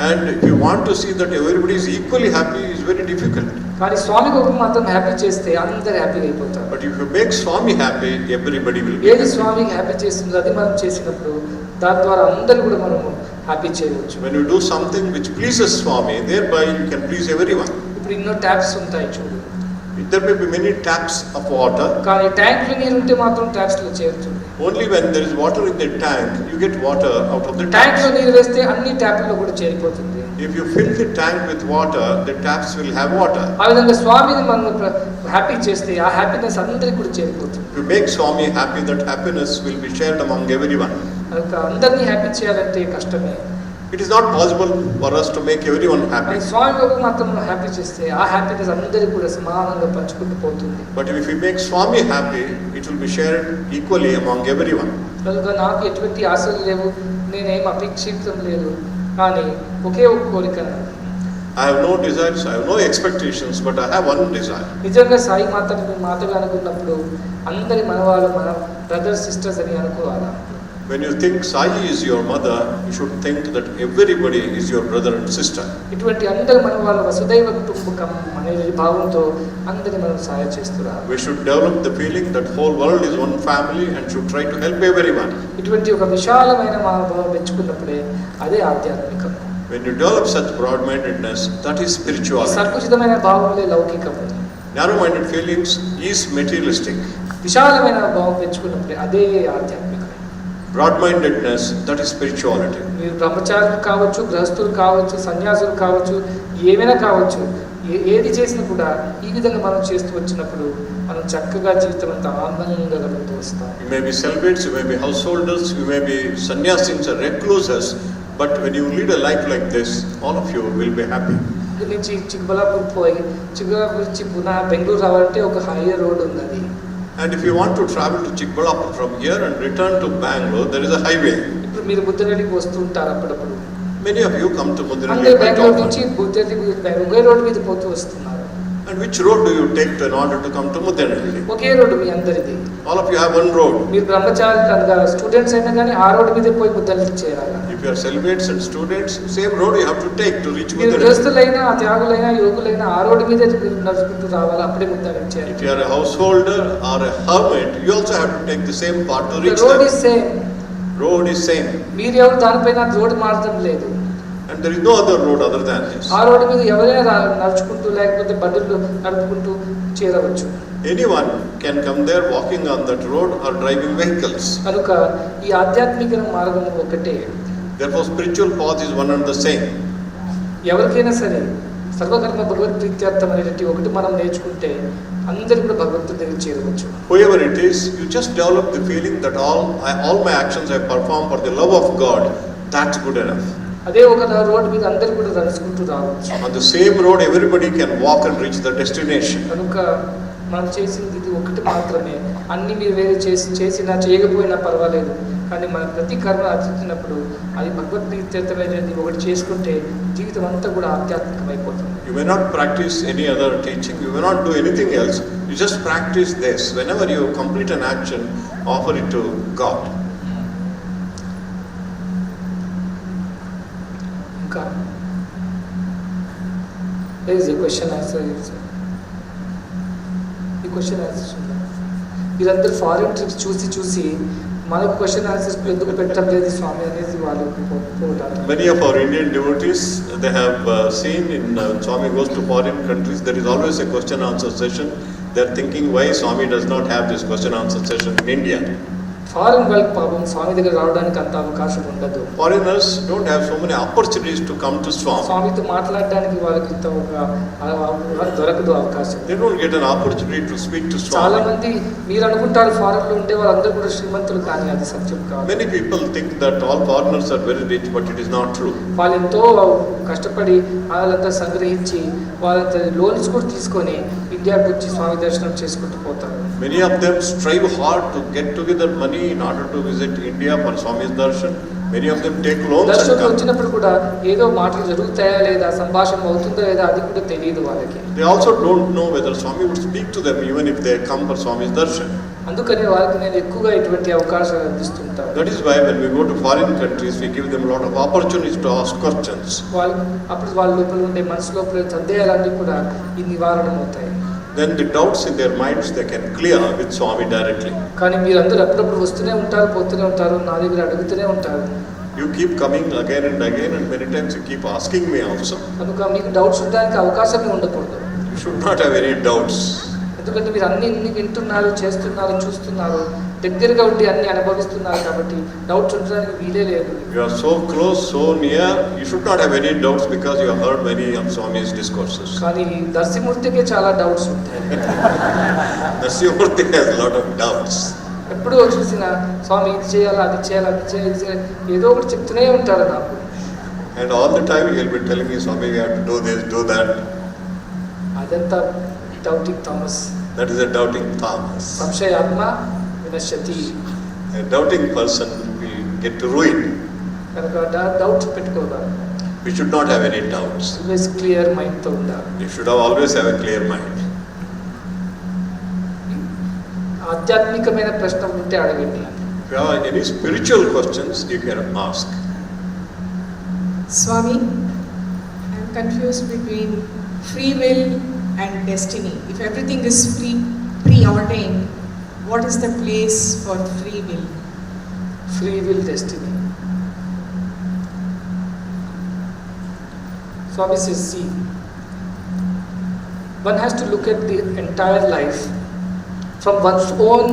S5: And if you want to see that everybody is equally happy, is very difficult.
S6: కానీ స్వామికి ఒక మాత్రం హ్యాపీ చేస్తే అందరు హ్యాపీగా అయిపోతారు.
S5: But if you make Swami happy, everybody will be
S6: ఏది
S5: happy.
S6: స్వామికి హ్యాపీ చేస్తుందో అది మనం చేసినప్పుడు దాని ద్వారా అందరూ కూడా మనము హ్యాపీ చేయవచ్చు.
S5: When you do something which pleases Swami, thereby you can please everyone.
S6: ఇప్పుడు ఎన్నో ట్యాప్స్ ఉంటాయి చూడు.
S5: There may be many taps of water.
S6: కానీ ట్యాంక్లో నీరు ఉంటే మాత్రం ట్యాప్స్లో చేరుతుంది.
S5: Only when there is water in the tank, you get water out of the
S6: ట్యాంక్లో
S5: tank.
S6: నీరు వేస్తే అన్ని ట్యాప్ల్లో కూడా చేరిపోతుంది.
S5: If you fill the tank with water, the taps will have water.
S6: ఆ విధంగా స్వామిని మనం హ్యాపీ చేస్తే ఆ హ్యాపీనెస్ అందరికీ కూడా చేరిపోతుంది.
S5: If you make Swami happy, that happiness will be shared among everyone.
S6: కనుక అందరినీ హ్యాపీ చేయాలంటే కష్టమే.
S5: It is not possible for us to make everyone happy.
S6: స్వామి బాబు మాత్రం హ్యాపీ చేస్తే ఆ హ్యాపీనెస్ అందరికీ కూడా సమానంగా పంచుకుంటూ పోతుంది.
S5: But if we make Swami happy, it will be shared equally among everyone.
S6: కనుక నాకు ఎటువంటి ఆశలు లేవు, నేనేం అపేక్షించడం లేదు, కానీ ఒకే ఒక కోరిక.
S5: I have no desires, I have no expectations, but I have one desire.
S6: నిజంగా సాయి మాతని మాతగా అనుకున్నప్పుడు అందరి మనవాళ్ళు మన బ్రదర్స్ సిస్టర్స్ అని అనుకోవాలా.
S5: When you think Sai is your mother, you should think that everybody is your brother and sister.
S6: ఇటువంటి అందరి మనవాళ్ళ వసుదైవ కుటుంబకం అనే భావంతో అందరి మనం సహాయం చేస్తున్నారు.
S5: We should develop the feeling that whole world is one family and should try to help everyone.
S6: ఇటువంటి ఒక విశాలమైన మనోభావం పెంచుకున్నప్పుడే అదే ఆధ్యాత్మికం.
S5: When you develop such broad-mindedness, that is spirituality.
S6: సంకుచితమైన భావములే లౌకికం.
S5: Narrow-minded feelings is materialistic.
S6: విశాలమైన భావం పెంచుకున్నప్పుడే అదే ఆధ్యాత్మికం.
S5: Broad-mindedness, that is spirituality.
S6: మీరు బ్రహ్మచారులు కావచ్చు, గృహస్థులు కావచ్చు, సన్యాసులు కావచ్చు, ఏమైనా కావచ్చు, ఏది చేసినా కూడా ఈ విధంగా మనం చేస్తూ వచ్చినప్పుడు మనం చక్కగా జీవితం అంతా ఆనందంగా గడుపుతూ వస్తాం.
S5: You may be celibates, you may be householders, you may be sannyasins or recluses, but when you lead a life like this, all of you will be happy.
S6: ఇక్కడ నుంచి చిక్బలాపూర్ పోయి చిక్బలాపూర్ నుంచి పునః బెంగళూరు రావాలంటే ఒక హైవే రోడ్ ఉంది అది.
S5: And if you want to travel to Chikbalapur from here and return to Bangalore, there is a highway.
S6: ఇప్పుడు మీరు ముద్దనహల్లికి వస్తూ ఉంటారు అప్పుడప్పుడు.
S5: Many of you come to Muddenahalli.
S6: అంటే బెంగళూరు నుంచి ముద్దనహల్లి ఒకే రోడ్ మీద పోతూ వస్తున్నారు.
S5: And which road do you take in order to come to Muddenahalli?
S6: ఒకే రోడ్డు మీ అందరిది.
S5: All of you have one road.
S6: మీరు బ్రహ్మచారులు అనగా స్టూడెంట్స్ అయినా కానీ ఆ రోడ్డు మీద పోయి ముద్దనహల్లి చేరాలి.
S5: If you are celibates and students, same road you have to take to reach
S6: మీరు
S5: Muddenahalli.
S6: గృహస్థులైనా త్యాగులైనా యోగులైనా ఆ రోడ్డు మీద మీరు నడుచుకుంటూ రావాలి, అప్పుడే ముద్దనహల్లి చేరాలి.
S5: If you are a householder or a hermit, you also have to take the same path to reach
S6: road
S5: there.
S6: Is same.
S5: Road is same.
S6: మీరు ఎవరు దానిపైన రోడ్డు మార్చడం లేదు.
S5: And there is no other road other than this.
S6: ఆ road మీద ఎవరైనా నడుచుకుంటూ లేకపోతే బండ్లు నడుపుకుంటూ చేరవచ్చు.
S5: Anyone can come there walking on that road or driving vehicles.
S6: కనుక ఈ ఆధ్యాత్మిక మార్గం ఒకటే.
S5: Therefore, spiritual path is one and the same.
S6: ఎవరికైనా సరే సర్వకర్మ భగవత్ ప్రీత్యర్థం అనేటువంటి ఒకటి మనం నేర్చుకుంటే అందరూ కూడా భగవంతుడి దగ్గర చేరవచ్చు.
S5: Whoever it is, you just develop the feeling that all my actions I perform for the love of God. That's good enough.
S6: అదే ఒక రోడ్ మీద అందరూ కూడా నడుచుకుంటూ రావచ్చు.
S5: On the same road, everybody can walk and reach the destination.
S6: కనుక మనం చేసింది ఇది ఒకటి మాత్రమే. అన్ని మీరు వేరే చేసినా చేయకపోయినా పర్వాలేదు, కానీ మన ప్రతి కర్మ ఆచరించినప్పుడు అది భగవత్ ప్రీత్యర్థమైనది ఒకటి చేసుకుంటే జీవితం అంతా కూడా ఆధ్యాత్మికమైపోతుంది.
S5: You may not practice any other teaching, you may not do anything else, you just practice this. Whenever you complete an action, offer it to God.
S6: ఇంకా there is a question answer. ఈ question answers మీరందరూ foreign trips చూసి మనకు question answers ఎందుకు పెట్టడం లేదు స్వామి అనేది వాళ్ళు పోతారు.
S5: Many of our Indian devotees, they have seen in Swami goes to foreign countries, there is always a question answer session. They are thinking why Swami does not have this question answer session in India.
S6: Foreign వాళ్ళకి పాపం స్వామి దగ్గర రావడానికి అంత అవకాశం ఉండదు.
S5: Foreigners don't have so many opportunities to come to Swami.
S6: స్వామితో మాట్లాడడానికి వాళ్ళకి ఇంత ఒక దొరకదు అవకాశం.
S5: They don't get an opportunity to speak to Swami.
S6: చాలా మంది మీరు అనుకుంటారు ఫారిన్ లో ఉండే వాళ్ళందరూ కూడా శ్రీమంతులు, కానీ అది సత్యం కాదు.
S5: Many people think that all foreigners are very rich, but it is not true.
S6: వాళ్ళు ఎంతో కష్టపడి వాళ్ళంతా సంగ్రహించి వాళ్ళంతా లోన్స్ కూడా తీసుకొని ఇండియాకి వచ్చి స్వామి దర్శనం చేసుకుంటూ పోతారు.
S5: Many of them strive hard to get together money in order to visit India for Swami's darshan. Many of them take loans and
S6: దర్శనం
S5: come.
S6: వచ్చినప్పుడు కూడా ఏదో మాటలు జరుగుతాయా లేదా, సంభాషణ అవుతుందా లేదా అది కూడా తెలియదు వాళ్ళకి.
S5: They also don't know whether Swami would speak to them even if they come for Swami's darshan.
S6: అందుకని వాళ్ళకి నేను ఎక్కువగా ఇటువంటి అవకాశాలు అందిస్తుంటాను.
S5: That is why when we go to foreign countries, we give them a lot of opportunities to ask questions.
S6: వాళ్ళు అప్పుడు వాళ్ళ లోపల ఉండే మనసు లోపల సందేహాలన్నీ కూడా ఈ నివారణ అవుతాయి.
S5: Then the doubts in their minds they can clear with Swami directly.
S6: కానీ మీరందరూ అప్పుడప్పుడు వస్తూనే ఉంటారు, పోతూనే ఉంటారు, నా దగ్గర అడుగుతూనే ఉంటారు.
S5: You keep coming again and again, and many times you keep asking me also.
S6: కనుక మీకు డౌట్స్ ఉండడానికి అవకాశమే ఉండకూడదు.
S5: You should not have any doubts.
S6: ఎందుకంటే మీరు అన్ని వింటున్నారు, చేస్తున్నారు, చూస్తున్నారు, దగ్గరగా ఉండి అన్ని అనుభవిస్తున్నారు కాబట్టి డౌట్స్ ఉండడానికి వీలే లేదు.
S5: You are so close, so near, you should not have any doubts because you have heard many of Swami's discourses.
S6: కానీ నరసింహమూర్తికి చాలా డౌట్స్ ఉంటాయి.
S5: Narasimhamurthy has a lot of doubts.
S6: ఎప్పుడూ చూసిన స్వామి ఇది చేయాలా అది చేయాలి అది చేయాలి ఇది చేయాలి ఏదో ఒకటి చెప్తూనే ఉంటారు నాకు.
S5: And all the time he will be telling me, Swami, we have to do this, do that.
S6: అదంతా doubting Thomas.
S5: That is a doubting Thomas.
S6: సంశయాత్మ వినశ్యతి.
S5: A doubting person will get to ruin.
S6: కనుక doubts పెట్టుకోవాలి.
S5: We should not have any doubts.
S6: Always clear మైండ్తో ఉండాలి.
S5: You should always have a clear mind.
S6: ఆధ్యాత్మికమైన ప్రశ్న ఉంటే అడగండి.
S5: If you have any spiritual questions, you can ask.
S7: Swami, I am confused between free will and destiny. If everything is preordained, what is the place for free will?
S6: Free will, destiny. Swami says, see, one has to look at the entire life from one's own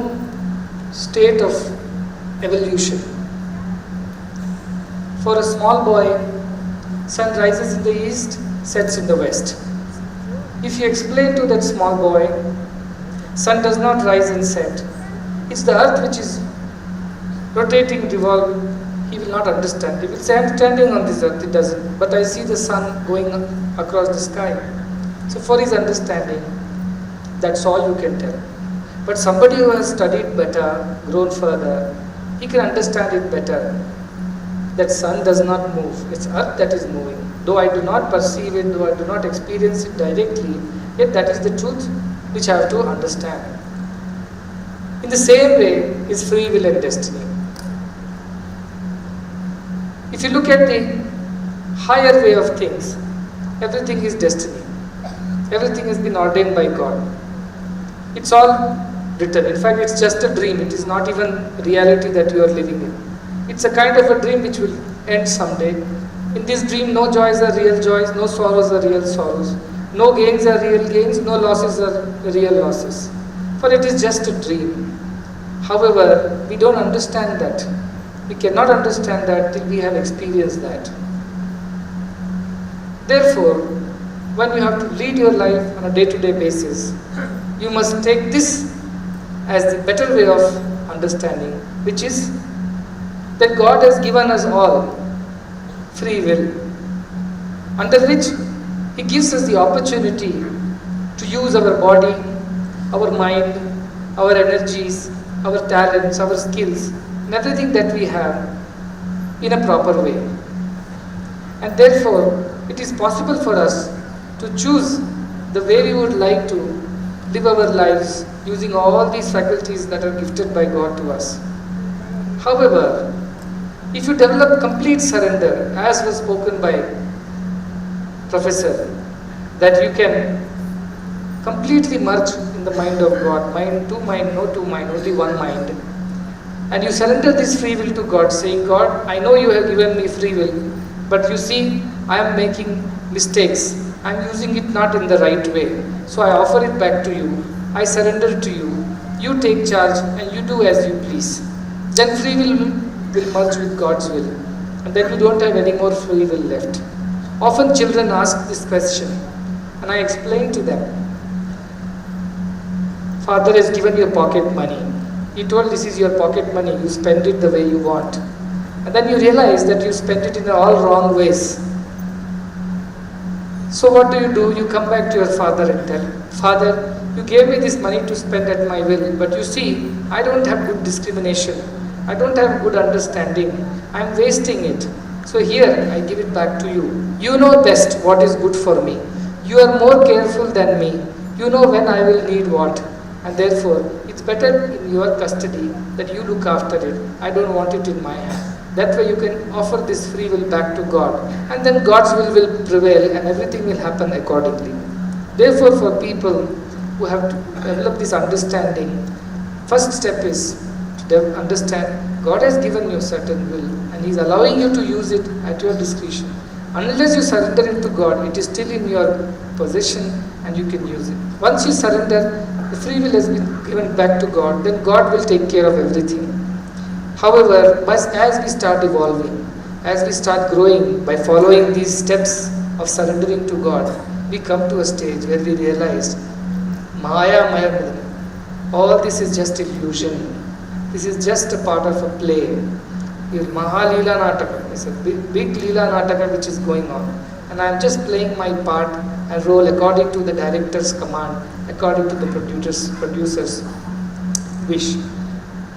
S6: state of evolution. For a small boy, sun rises in the east, sets in the west. If you explain to that small boy, sun does not rise and set, it's the earth which is rotating, revolving, he will not understand. He will say, I'm standing on this earth, it doesn't, but I see the sun going across the sky. So for his understanding, that's all you can tell. But somebody who has studied better, grown further, he can understand it better. That sun does not move, it's earth that is moving. Though I do not perceive it, though I do not experience it directly, yet that is the truth which I have to understand. In the same way is free will and destiny. If you look at the higher way of things, everything is destiny. Everything has been ordained by God. It's all written. In fact, it's just a dream. It is not even reality that you are living in. It's a kind of a dream which will end someday. In this dream, no joys are real joys, no sorrows are real sorrows, no gains are real gains, no losses are real losses. For it is just a dream. However, we don't understand that. We cannot understand that till we have experienced that. Therefore, when you have to lead your life on a day-to-day basis, you must take this as the better way of understanding, which is that God has given us all free will, under which He gives us the opportunity to use our body, our mind, our energies, our talents, our skills, and everything that we have in a proper way. And therefore, it is possible for us to choose the way we would like to live our lives using all these faculties that are gifted by God to us. However, if you develop complete surrender, as was spoken by Professor, that you can completely merge in the mind of God, mind, two mind, no two mind, only one mind, and you surrender this free will to God, saying, God, I know you have given me free will, but you see, I am making mistakes, I am using it not in the right way, so I offer it back to you, I surrender to you, you take charge and you do as you please. Then free will merge with God's will, and then you don't have any more free will left. Often children ask this question, and I explain to them, Father has given you pocket money. He told, this is your pocket money, you spend it the way you want. And then you realize that you spend it in all wrong ways. So what do? You come back to your father and tell, Father, you gave me this money to spend at my will, but you see, I don't have good discrimination. I don't have good understanding. I am wasting it. So here, I give it back to you. You know best what is good for me. You are more careful than me. You know when I will need what. And therefore, it's better in your custody that you look after it. I don't want it in my hand. That way you can offer this free will back to God. And then God's will prevail and everything will happen accordingly. Therefore, for people who have to develop this understanding, first step is to understand God has given you certain will and He is allowing you to use it at your discretion. Unless you surrender it to God, it is still in your possession and you can use it. Once you surrender, the free will has been given back to God, then God will take care of everything. However, as we start evolving, as we start growing by following these steps of surrendering to God, we come to a stage where we realize Maya, all this is just illusion. This is just a part of a play. Mahalila Nataka is a big Leela Nataka which is going on. And I am just playing my part and role according to the director's command, according to the producer's wish.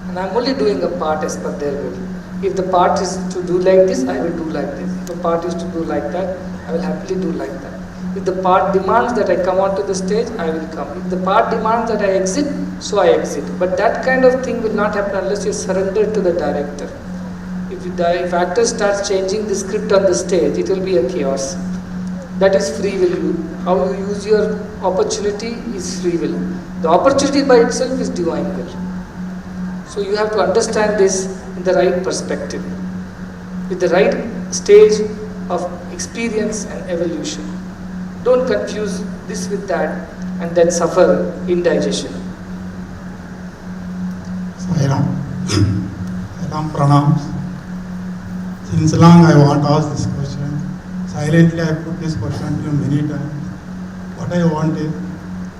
S6: And I am only doing a part as per their will. If the part is to do like this, I will do like this. If the part is to do like that, I will happily do like that. If the part demands that I come onto the stage, I will come. If the part demands that I exit, so I exit. But that kind of thing will not happen unless you surrender to the director. If actor starts changing the script on the stage, it will be a chaos. That is free will. How you use your opportunity is free will. The opportunity by itself is divine will. So you have to understand this in the right perspective, with the right stage of experience and evolution. Don't confuse this with that and then suffer indigestion.
S8: Sairam. Sairam pranams. Since long I want to ask this question. Silently I put this question to you many times. What I want is,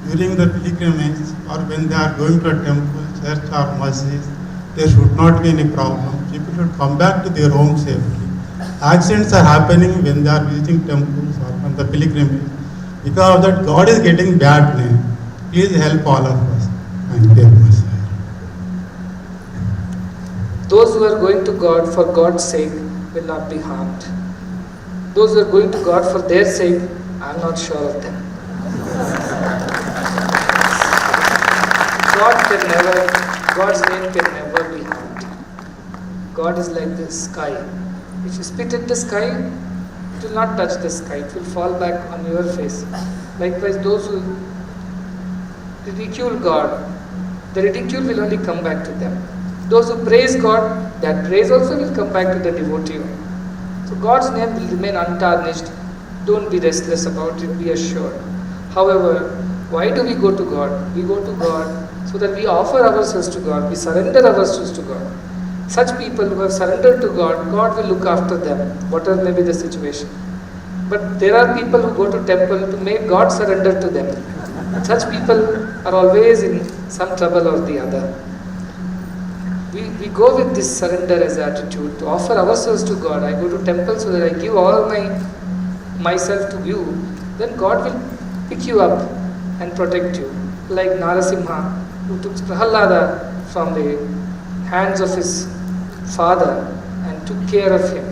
S8: during the pilgrimage or when they are going to a temple, church or masjid, there should not be any problem. People should come back to their home safely. Accidents are happening when they are visiting temples or on the pilgrimage. Because of that, God is getting bad name. Please help all of us. Thank you, Messiah.
S6: Those who are going to God for God's sake will not be harmed. Those who are going to God for their sake, I am not sure of them. God's name can never be harmed. God is like the sky. If you spit at the sky, it will not touch the sky, it will fall back on your face. Likewise, those who ridicule God, the ridicule will only come back to them. Those who praise God, that praise also will come back to the devotee. So God's name will remain untarnished. Don't be restless about it, be assured. However, why do we go to God? We go to God so that we offer ourselves to God, we surrender ourselves to God. Such people who have surrendered to God, God will look after them, whatever may be the situation. But there are people who go to temple to make God surrender to them. Such people are always in some trouble or the other. We go with this surrender as attitude to offer ourselves to God. I go to temple so that I give all myself to you. Then God will pick you up and protect you. Like Narasimha, who took Prahalada from the hands of his father and took care of him.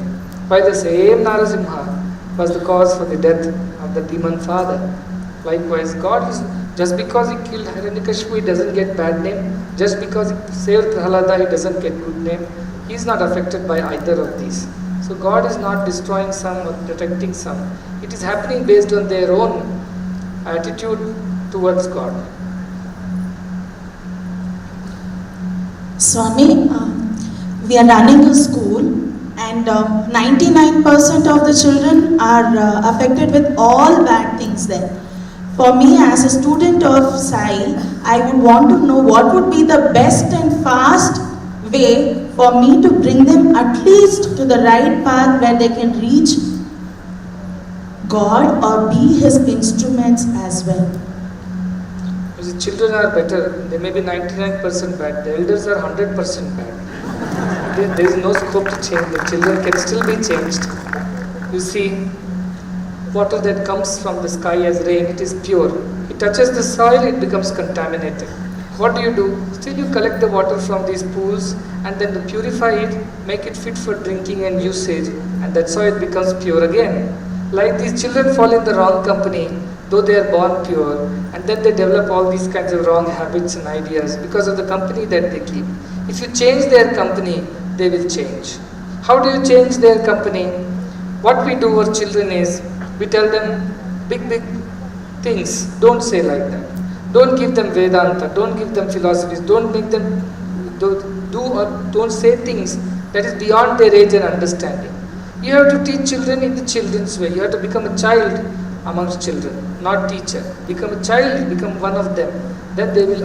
S6: Why the same Narasimha was the cause for the death of the demon father. Likewise, God is, just because he killed Hiranyakashipu, he doesn't get bad name. Just because he saved Prahalada, he doesn't get good name. He is not affected by either of these. So God is not destroying some or protecting some. It is happening based on their own attitude towards God.
S9: Swami, we are running a school and 99% of the children are affected with all bad things there. For me as a student of Sai, I would want to know what would be the best and fast way for me to bring them at least to the right path where they can reach God or be His instruments as well.
S6: The children are better, they may be 99% bad, the elders are 100% bad. There is no scope to change, the children can still be changed. You see, water that comes from the sky as rain, it is pure. It touches the soil, it becomes contaminated. What do? Still you collect the water from these pools and then purify it, make it fit for drinking and usage, and that's how it becomes pure again. Like these children fall in the wrong company, though they are born pure, and then they develop all these kinds of wrong habits and ideas because of the company that they keep. If you change their company, they will change. How do you change their company? What we do for children is, we tell them big things, don't say like that. Don't give them Vedanta, don't give them philosophies, don't make them do or don't say things that is beyond their age and understanding. You have to teach children in the children's way. You have to become a child amongst children, not teacher. Become a child, become one of them. then they will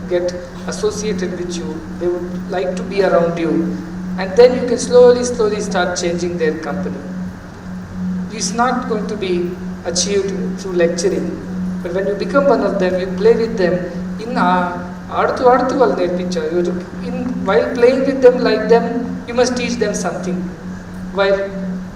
S6: get associated with you. They would like to be around you. And then you can slowly start changing their company. It's not going to be achieved through lecturing. But when you become one of them, you play with them. While playing with them like them, you must teach them something. While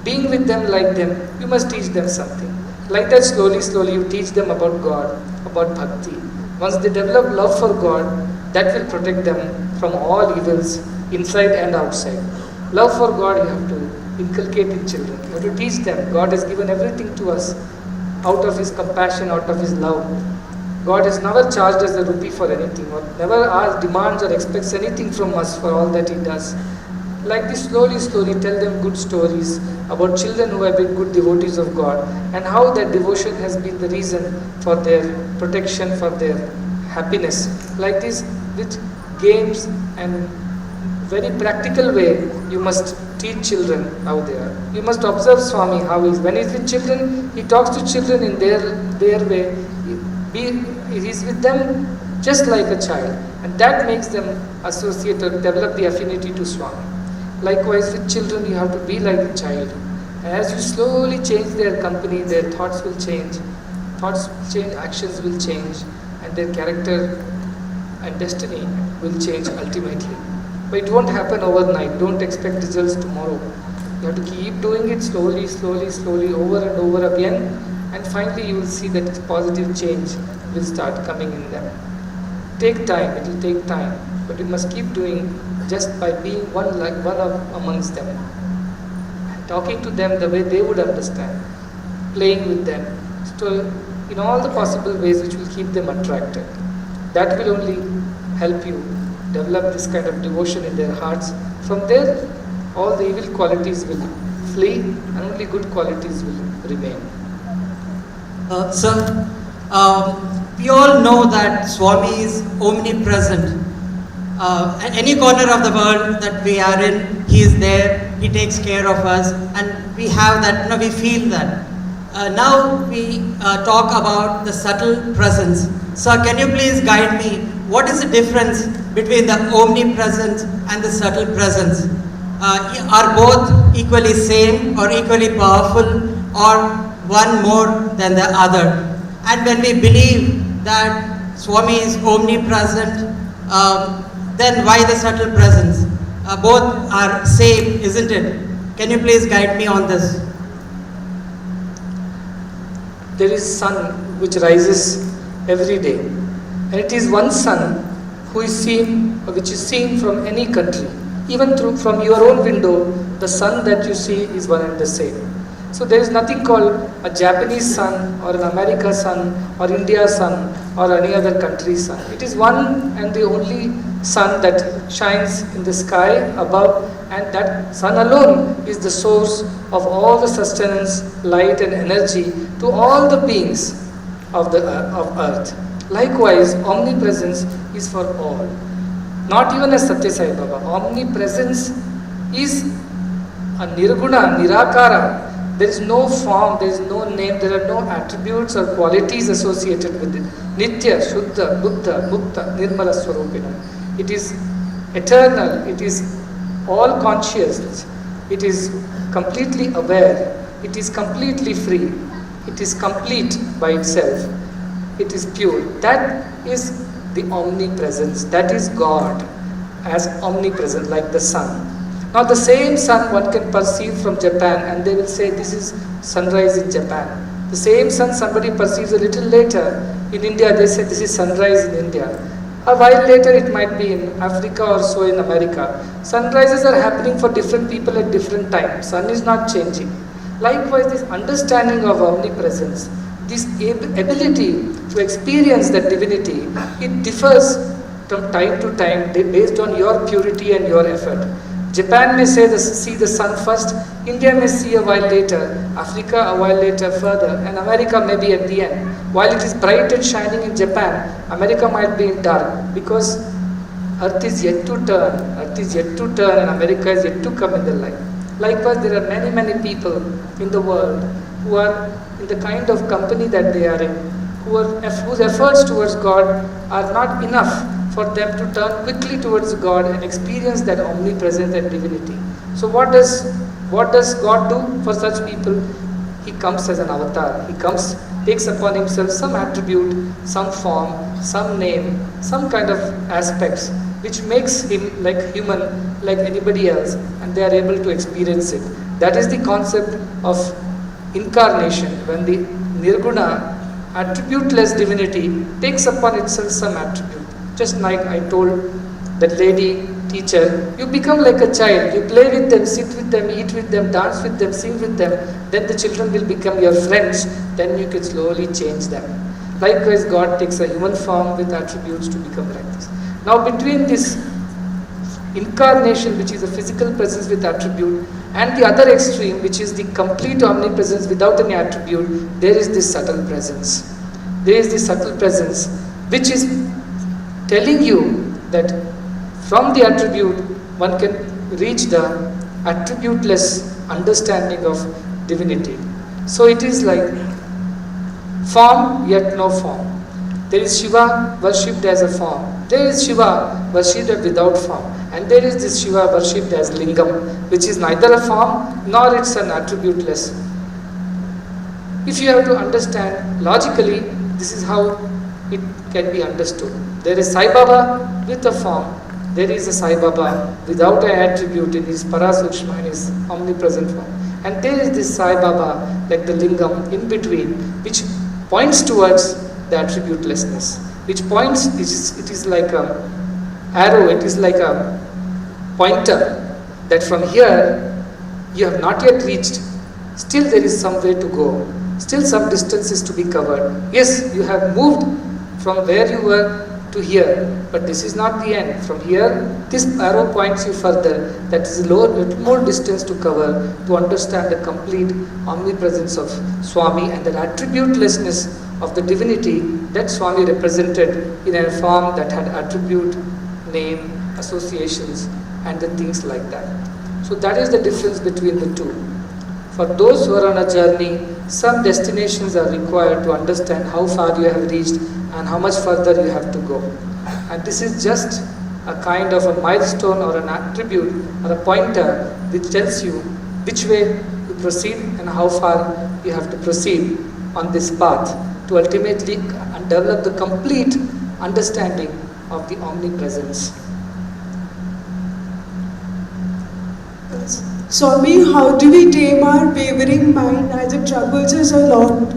S6: being with them like them, you must teach them something. Like that, slowly you teach them about God, about bhakti. Once they develop love for God, that will protect them from all evils, inside and outside. Love for God you have to inculcate in children. You have to teach them. God has given everything to us out of His compassion, out of His love. God has never charged us a rupee for anything, or never demands or expects anything from us for all that He does. Like this, slowly tell them good stories about children who have been good devotees of God, and how that devotion has been the reason for their protection, for their happiness. Like this, with games and very practical way, you must teach children how they are. You must observe Swami how he is. When he is with children, he talks to children in their way. He is with them just like a child, and that makes them associate or develop the affinity to Swami. Likewise, with children, you have to be like a child. As you slowly change their company, their thoughts will change. Thoughts change, actions will change, and their character and destiny will change ultimately. But it won't happen overnight. Don't expect results tomorrow. You have to keep doing it slowly, over and over again, and finally you will see that positive change will start coming in them. Take time, it will take time, but you must keep doing just by being one amongst them, talking to them the way they would understand, playing with them, so in all the possible ways which will keep them attracted. That will only help you develop this kind of devotion in their hearts. From there, all the evil qualities will flee and only good qualities will remain.
S10: Sir, we all know that Swami is omnipresent. At any corner of the world that we are in, He is there, He takes care of us, and we have that, we feel that. Now we talk about the subtle presence. Sir, can you please guide me? What is the difference between the omnipresence and the subtle presence? Are both equally same or equally powerful, or one more than the other? And when we believe that Swami is omnipresent, then why the subtle presence? Both are same, isn't it? Can you please guide me on this?
S6: There is sun which rises every day, and it is one sun which is seen from any country. Even from your own window, the sun that you see is one and the same. So there is nothing called a Japanese sun or an American sun or India sun or any other country's sun. It is one and the only sun that shines in the sky above, and that sun alone is the source of all the sustenance, light and energy to all the beings of earth. Likewise, omnipresence is for all. Not even as Sathya Sai Baba. Omnipresence is a nirguna, nirakara. There is no form, there is no name, there are no attributes or qualities associated with it. Nitya, Shuddha, Buddha, Mukta, Nirmala Swarupina. It is eternal, it is all conscious, it is completely aware, it is completely free, it is complete by itself, it is pure. That is the omnipresence, that is God as omnipresent like the sun. Now the same sun one can perceive from Japan, and they will say this is sunrise in Japan. The same sun somebody perceives a little later in India, they say this is sunrise in India. A while later it might be in Africa or so in America. Sunrises are happening for different people at different times. Sun is not changing. Likewise, this understanding of omnipresence, this ability to experience that divinity, it differs from time to time based on your purity and your effort. Japan may see the sun first, India may see a while later, Africa a while later further, and America may be at the end. While it is bright and shining in Japan, America might be in dark, because earth is yet to turn, and America is yet to come in the light. Likewise, there are many people in the world who are in the kind of company that they are in, whose efforts towards God are not enough for them to turn quickly towards God and experience that omnipresence and divinity. So what does God do for such people? He comes as an avatar. He comes, takes upon himself some attribute, some form, some name, some kind of aspects which makes him like human, like anybody else, and they are able to experience it. That is the concept of incarnation, when the nirguna, attributeless divinity, takes upon itself some attribute. Just like I told that lady teacher, you become like a child, you play with them, sit with them, eat with them, dance with them, sing with them, then the children will become your friends, then you can slowly change them. Likewise, God takes a human form with attributes to become like this. Now between this incarnation, which is a physical presence with attribute, and the other extreme, which is the complete omnipresence without any attribute, there is this subtle presence. There is this subtle presence which is telling you that from the attribute one can reach the attributeless understanding of divinity. So it is like form yet no form. There is Shiva worshipped as a form. There is Shiva worshipped without form. And there is this Shiva worshipped as Lingam, which is neither a form nor it's an attributeless. If you have to understand logically, this is how it can be understood. There is Sai Baba with a form. There is a Sai Baba without an attribute in his Parasukshma, in his omnipresent form. And there is this Sai Baba, like the Lingam, in between, which points towards the attributelessness. Which points, it is like a arrow, it is like a pointer, that from here you have not yet reached. Still there is some way to go. Still some distance is to be covered. Yes, you have moved from where you were to here, but this is not the end. From here, this arrow points you further. That is a little more distance to cover to understand the complete omnipresence of Swami and the attributelessness of the divinity that Swami represented in a form that had attribute, name, associations, and the things like that. So that is the difference between the two. For those who are on a journey, some destinations are required to understand how far you have reached and how much further you have to go. And this is just a kind of a milestone or an attribute or a pointer which tells you which way to proceed and how far you have to proceed on this path to ultimately develop the complete understanding of the omnipresence.
S11: Swami, how do we tame our wavering mind as it troubles us a lot?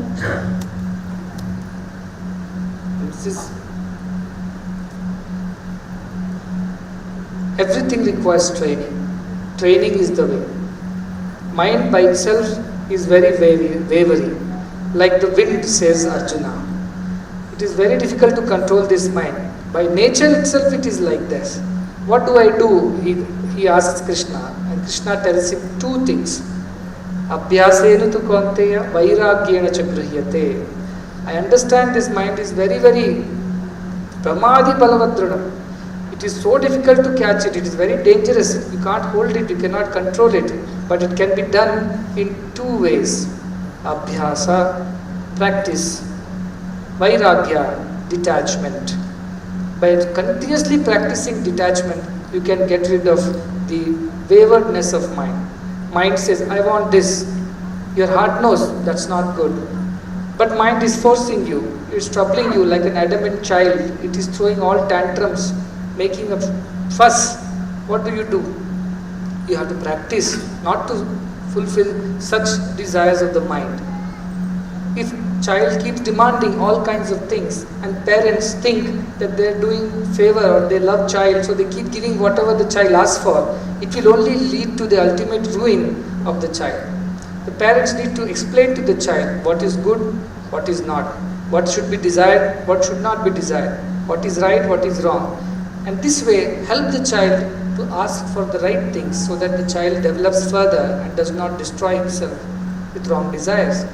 S6: Everything requires training. Training is the way. Mind by itself is very wavering. Like the wind, says Arjuna. It is very difficult to control this mind. By nature itself it is like this. What do I do? He asks Krishna, and Krishna tells him two things. Abhyasena tu kaunteya vairagyena cha grihyate. I understand this mind is very, very pramadi balavadranam. It is so difficult to catch it. It is very dangerous. You can't hold it. You cannot control it. But it can be done in two ways. Abhyasa, practice. Vairagya, detachment. By continuously practicing detachment, you can get rid of the waywardness of mind. Mind says, I want this. Your heart knows that's not good. But mind is forcing you. It's troubling you like an adamant child. It is throwing all tantrums, making a fuss. What do? You have to practice not to fulfill such desires of the mind. If child keeps demanding all kinds of things and parents think that they are doing favor or they love child, so they keep giving whatever the child asks for, it will only lead to the ultimate ruin of the child. The parents need to explain to the child what is good, what is not, what should be desired, what should not be desired, what is right, what is wrong. And this way help the child to ask for the right things so that the child develops further and does not destroy himself with wrong desires.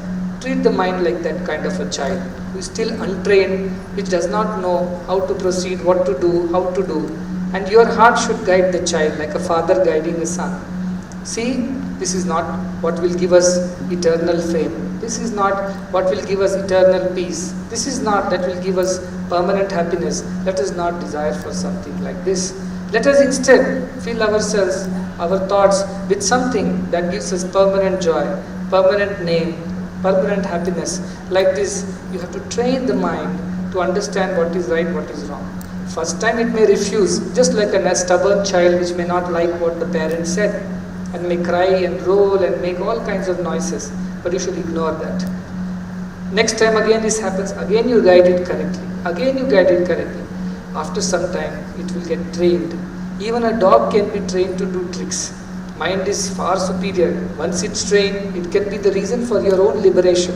S6: Treat the mind like that kind of a child who is still untrained, which does not know how to proceed, what to do, how to do. And your heart should guide the child like a father guiding a son. See, this is not what will give us eternal fame. This is not what will give us eternal peace. This is not that will give us permanent happiness. Let us not desire for something like this. Let us instead fill ourselves, our thoughts with something that gives us permanent joy, permanent name, permanent happiness. Like this, you have to train the mind to understand what is right, what is wrong. First time it may refuse, just like a stubborn child which may not like what the parent said and may cry and roll and make all kinds of noises, but you should ignore that. Next time again this happens, again you guide it correctly, again you guide it correctly. After some time it will get trained. Even a dog can be trained to do tricks. Mind is far superior. Once it's trained, it can be the reason for your own liberation.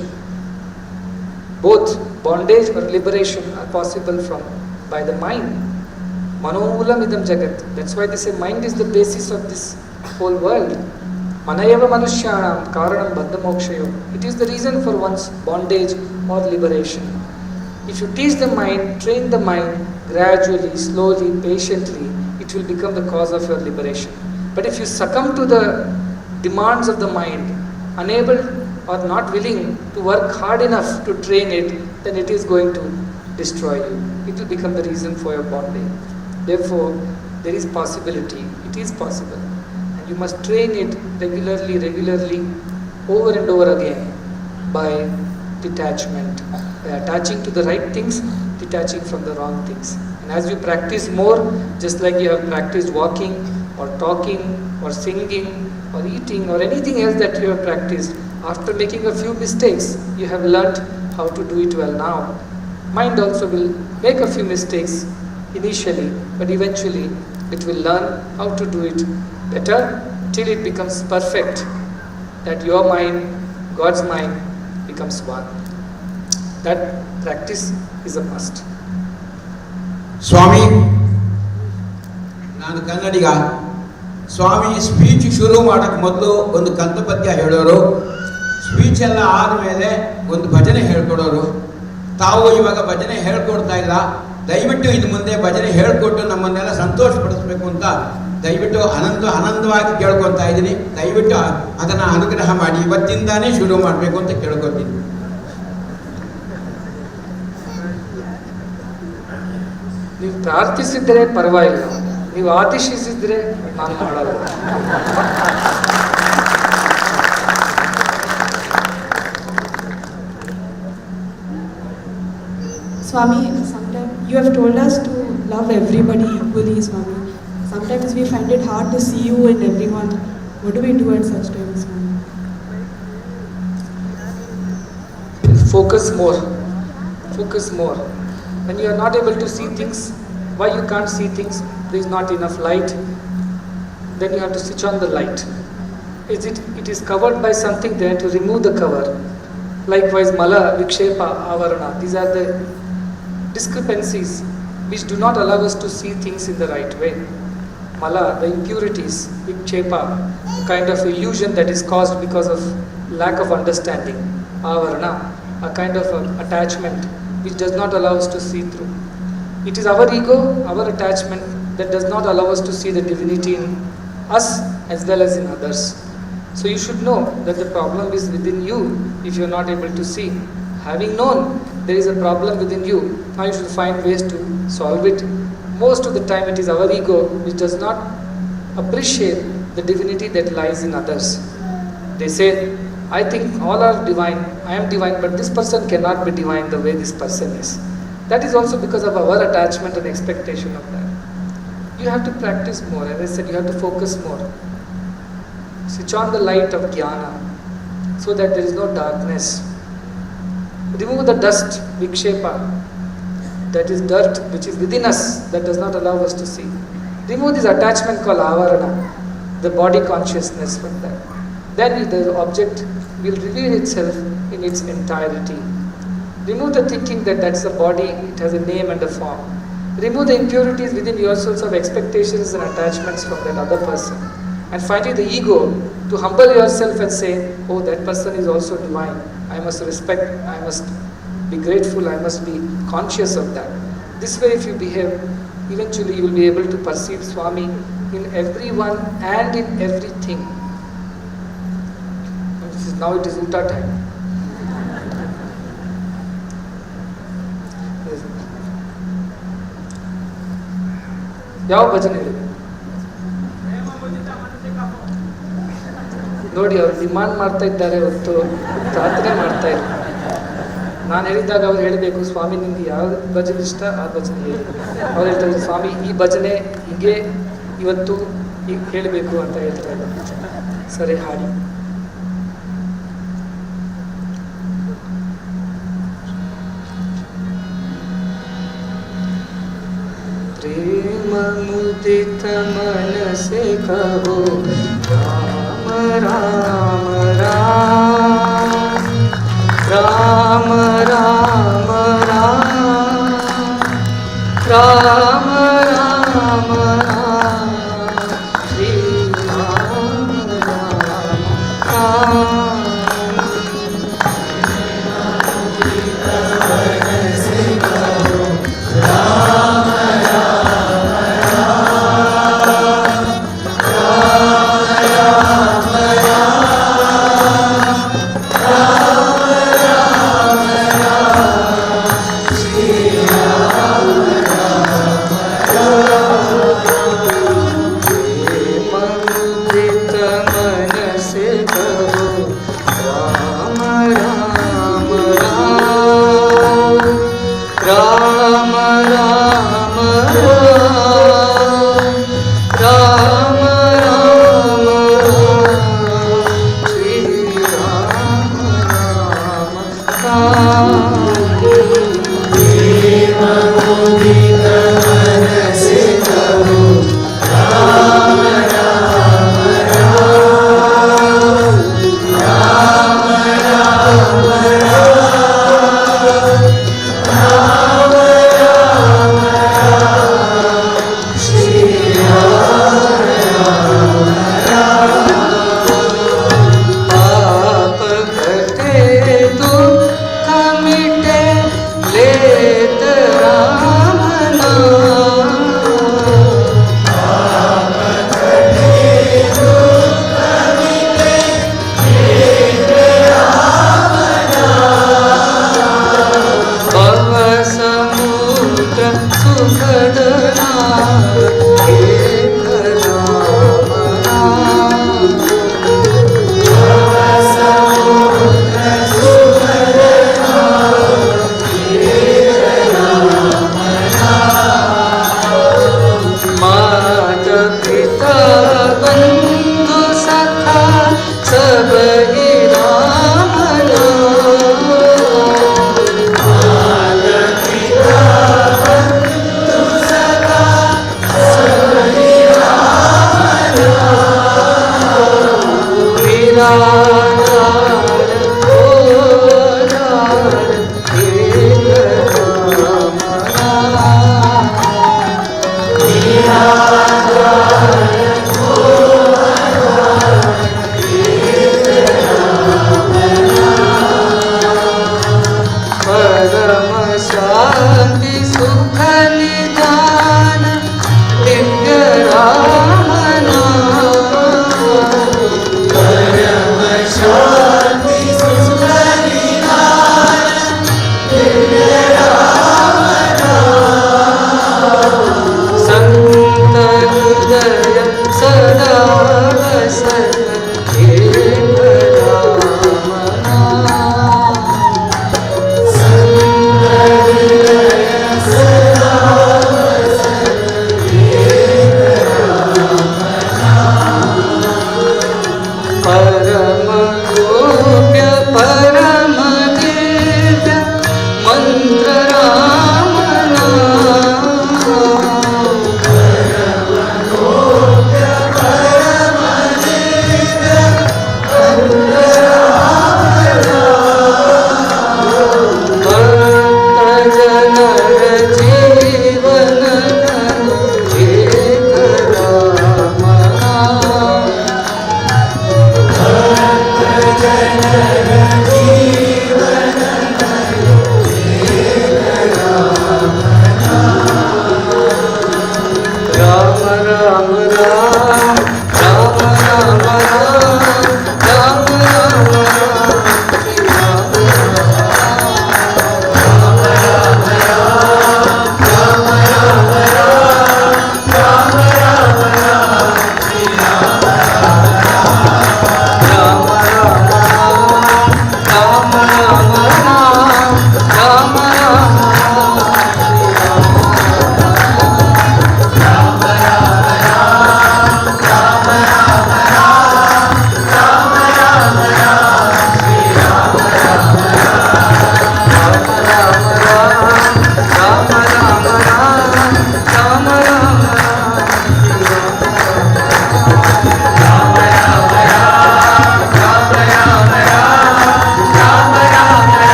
S6: Both bondage or liberation are possible by the mind. Manomulam idam jagat. That's why they say mind is the basis of this whole world. Manayava manushyanam karanam bandhamokshayo. It is the reason for one's bondage or liberation. If you teach the mind, train the mind gradually, slowly, patiently, it will become the cause of your liberation. But if you succumb to the demands of the mind, unable or not willing to work hard enough to train it, then it is going to destroy you. It will become the reason for your bondage. Therefore, there is possibility. It is possible. And you must train it regularly, over and over again by detachment. By attaching to the right things, detaching from the wrong things. And as you practice more, just like you have practiced walking or talking or singing or eating or anything else that you have practiced, after making a few mistakes, you have learnt how to do it well now. Mind also will make a few mistakes initially, but eventually it will learn how to do it better till it becomes perfect, that your mind, God's mind becomes one. That practice is a must.
S12: Swami, ನಾನು ಕನ್ನಡಿಗ. ಸ್ವಾಮಿ speech ಶುರು ಮಾಡೋಕ್ಕೆ ಮೊದಲು ಒಂದು ಕಂದಪದ್ಯ ಹೇಳೋರು, speech ಎಲ್ಲ ಆದಮೇಲೆ ಒಂದು ಭಜನೆ ಹೇಳ್ಕೊಡೋರು. ತಾವು ಇವಾಗ ಭಜನೆ ಹೇಳ್ಕೊಡ್ತಾ ಇಲ್ಲ, ದಯವಿಟ್ಟು ಇನ್ನು ಮುಂದೆ ಭಜನೆ ಹೇಳ್ಕೊಟ್ಟು ನಮ್ಮನ್ನೆಲ್ಲ ಸಂತೋಷಪಡಿಸ್ಬೇಕು ಅಂತ ದಯವಿಟ್ಟು ಆನಂದವಾಗಿ ಕೇಳ್ಕೊತಾ ಇದ್ದೀನಿ. ದಯವಿಟ್ಟು ಅದನ್ನು ಅನುಗ್ರಹ ಮಾಡಿ ಇವತ್ತಿಂದಾನೇ ಶುರು ಮಾಡಬೇಕು ಅಂತ ಕೇಳ್ಕೊತೀನಿ.
S6: ನೀವು ಪ್ರಾರ್ಥಿಸಿದ್ರೆ ಪರವಾಗಿಲ್ಲ, ನೀವು ಆದೇಶಿಸಿದ್ರೆ ನಾನು ಮಾಡಲ್ಲ.
S11: Swami, sometimes you have told us to love everybody equally, Swami. Sometimes we find it hard to see you in everyone. What do we do at such times, Swami?
S6: Focus more. Focus more. When you are not able to see things, why you can't see things? There is not enough light. Then you have to switch on the light. It is covered by something there, to remove the cover. Likewise, mala, vikshepa, avarana. These are the discrepancies which do not allow us to see things in the right way. Mala, the impurities, vikshepa, kind of illusion that is caused because of lack of understanding. Avarana, a kind of attachment which does not allow us to see through. It is our ego, our attachment that does not allow us to see the divinity in us as well as in others. So you should know that the problem is within you if you are not able to see. Having known there is a problem within you, now you should find ways to solve it. Most of the time it is our ego which does not appreciate the divinity that lies in others. They say, I think all are divine, I am divine, but this person cannot be divine the way this person is. That is also because of our attachment and expectation of that. You have to practice more. As I said, you have to focus more. Switch on the light of jnana so that there is no darkness. Remove the dust, vikshepa, that is dirt which is within us that does not allow us to see. Remove this attachment called avarana, the body consciousness from that. Then the object will reveal itself in its entirety. Remove the thinking that that's a body, it has a name and a form. Remove the impurities within yourselves of expectations and attachments from that other person. And finally the ego, to humble yourself and say, oh, that person is also divine. I must respect, I must be grateful, I must be conscious of that. This way if you behave, eventually you will be able to perceive Swami in everyone and in everything. now it is Uta time. ಯಾವ ಭಜನೆ ಇದೆ ನೋಡಿ, ಅವ್ರು demand ಮಾಡ್ತಾ ಇದ್ದಾರೆ ಹೊತ್ತು ಪ್ರಾರ್ಥನೆ ಮಾಡ್ತಾ ಇಲ್ಲ. ನಾನು ಹೇಳಿದಾಗ ಅವ್ರು ಹೇಳಬೇಕು, ಸ್ವಾಮಿ ನಿಮ್ಗೆ ಯಾವ ಭಜನೆ ಇಷ್ಟ ಆ ಭಜನೆ ಹೇಳಿ. ಅವ್ರು ಹೇಳ್ತಾರೆ, ಸ್ವಾಮಿ ಈ ಭಜನೆ ಹೀಗೆ ಇವತ್ತು ಈಗ ಹೇಳಬೇಕು ಅಂತ ಹೇಳ್ತಾ ಇದ್ದಾರೆ. ಸರಿ, ಹಾಡಿ. प्रेम मुदित मन से कहो Ram Ram Ram, Ram Ram Ram, Ram Ram Ram, Shri Ram Ram Ram.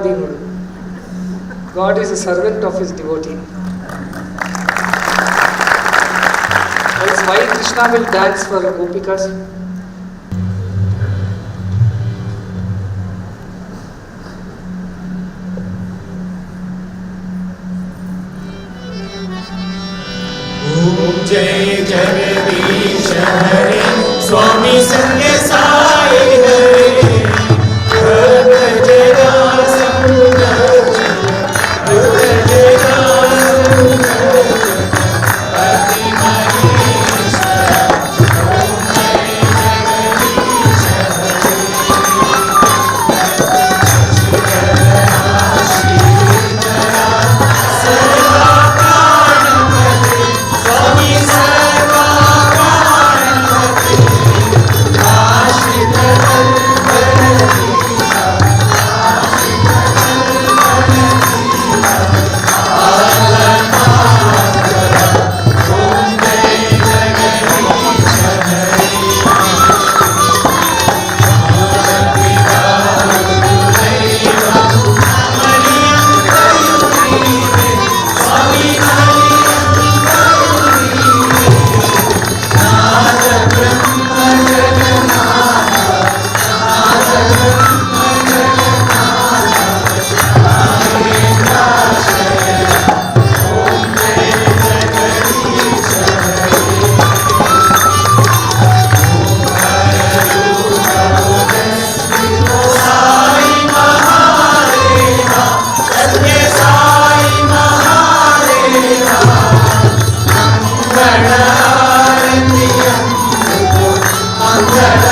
S6: Devadinudu. God is a servant of his devotee. Else why Krishna will dance for Gopikas?
S3: जय जगदीश हरे स्वामी संगे साई हरे भक्त जरा सुंदर भक्त जरा सुंदर अति महेश ओम जय जगदीश हरे श्रीधरा सर्वा प्राणपते स्वामी सर्वा प्राणपते आश्रित Mangalarati